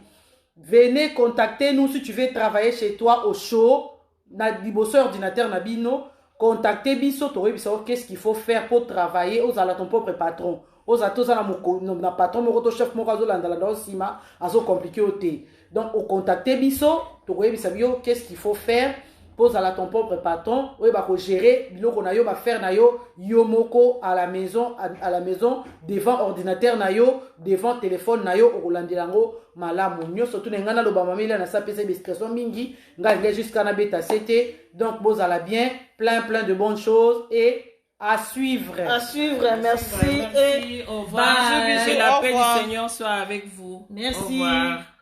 Speaker 1: venez contacter nous si tu veux travailler chez toi au show na liboso ordinateur na bino contactez biso to biso qu'est-ce qu'il faut faire pour travailler aux ala ton propre patron aux atoza na patron moko chef moko azolanda la dosima azo compliqué oté donc au contacter biso to biso qu'est-ce qu'il faut faire pour ala ton propre patron ou ba ko gérer biloko na yo ba faire na yo moko à la maison devant ordinateur na yo devant téléphone na yo okolandelango malamu nyonso tu ngana lo ba mamela na sa pesa discrétion mingi ngal jusqu'à na beta c'était donc vous allez bien plein de bonnes choses et à suivre
Speaker 3: merci et
Speaker 2: au revoir
Speaker 3: bisous,
Speaker 2: que la paix du Seigneur soit avec vous
Speaker 1: merci
Speaker 2: au revoir.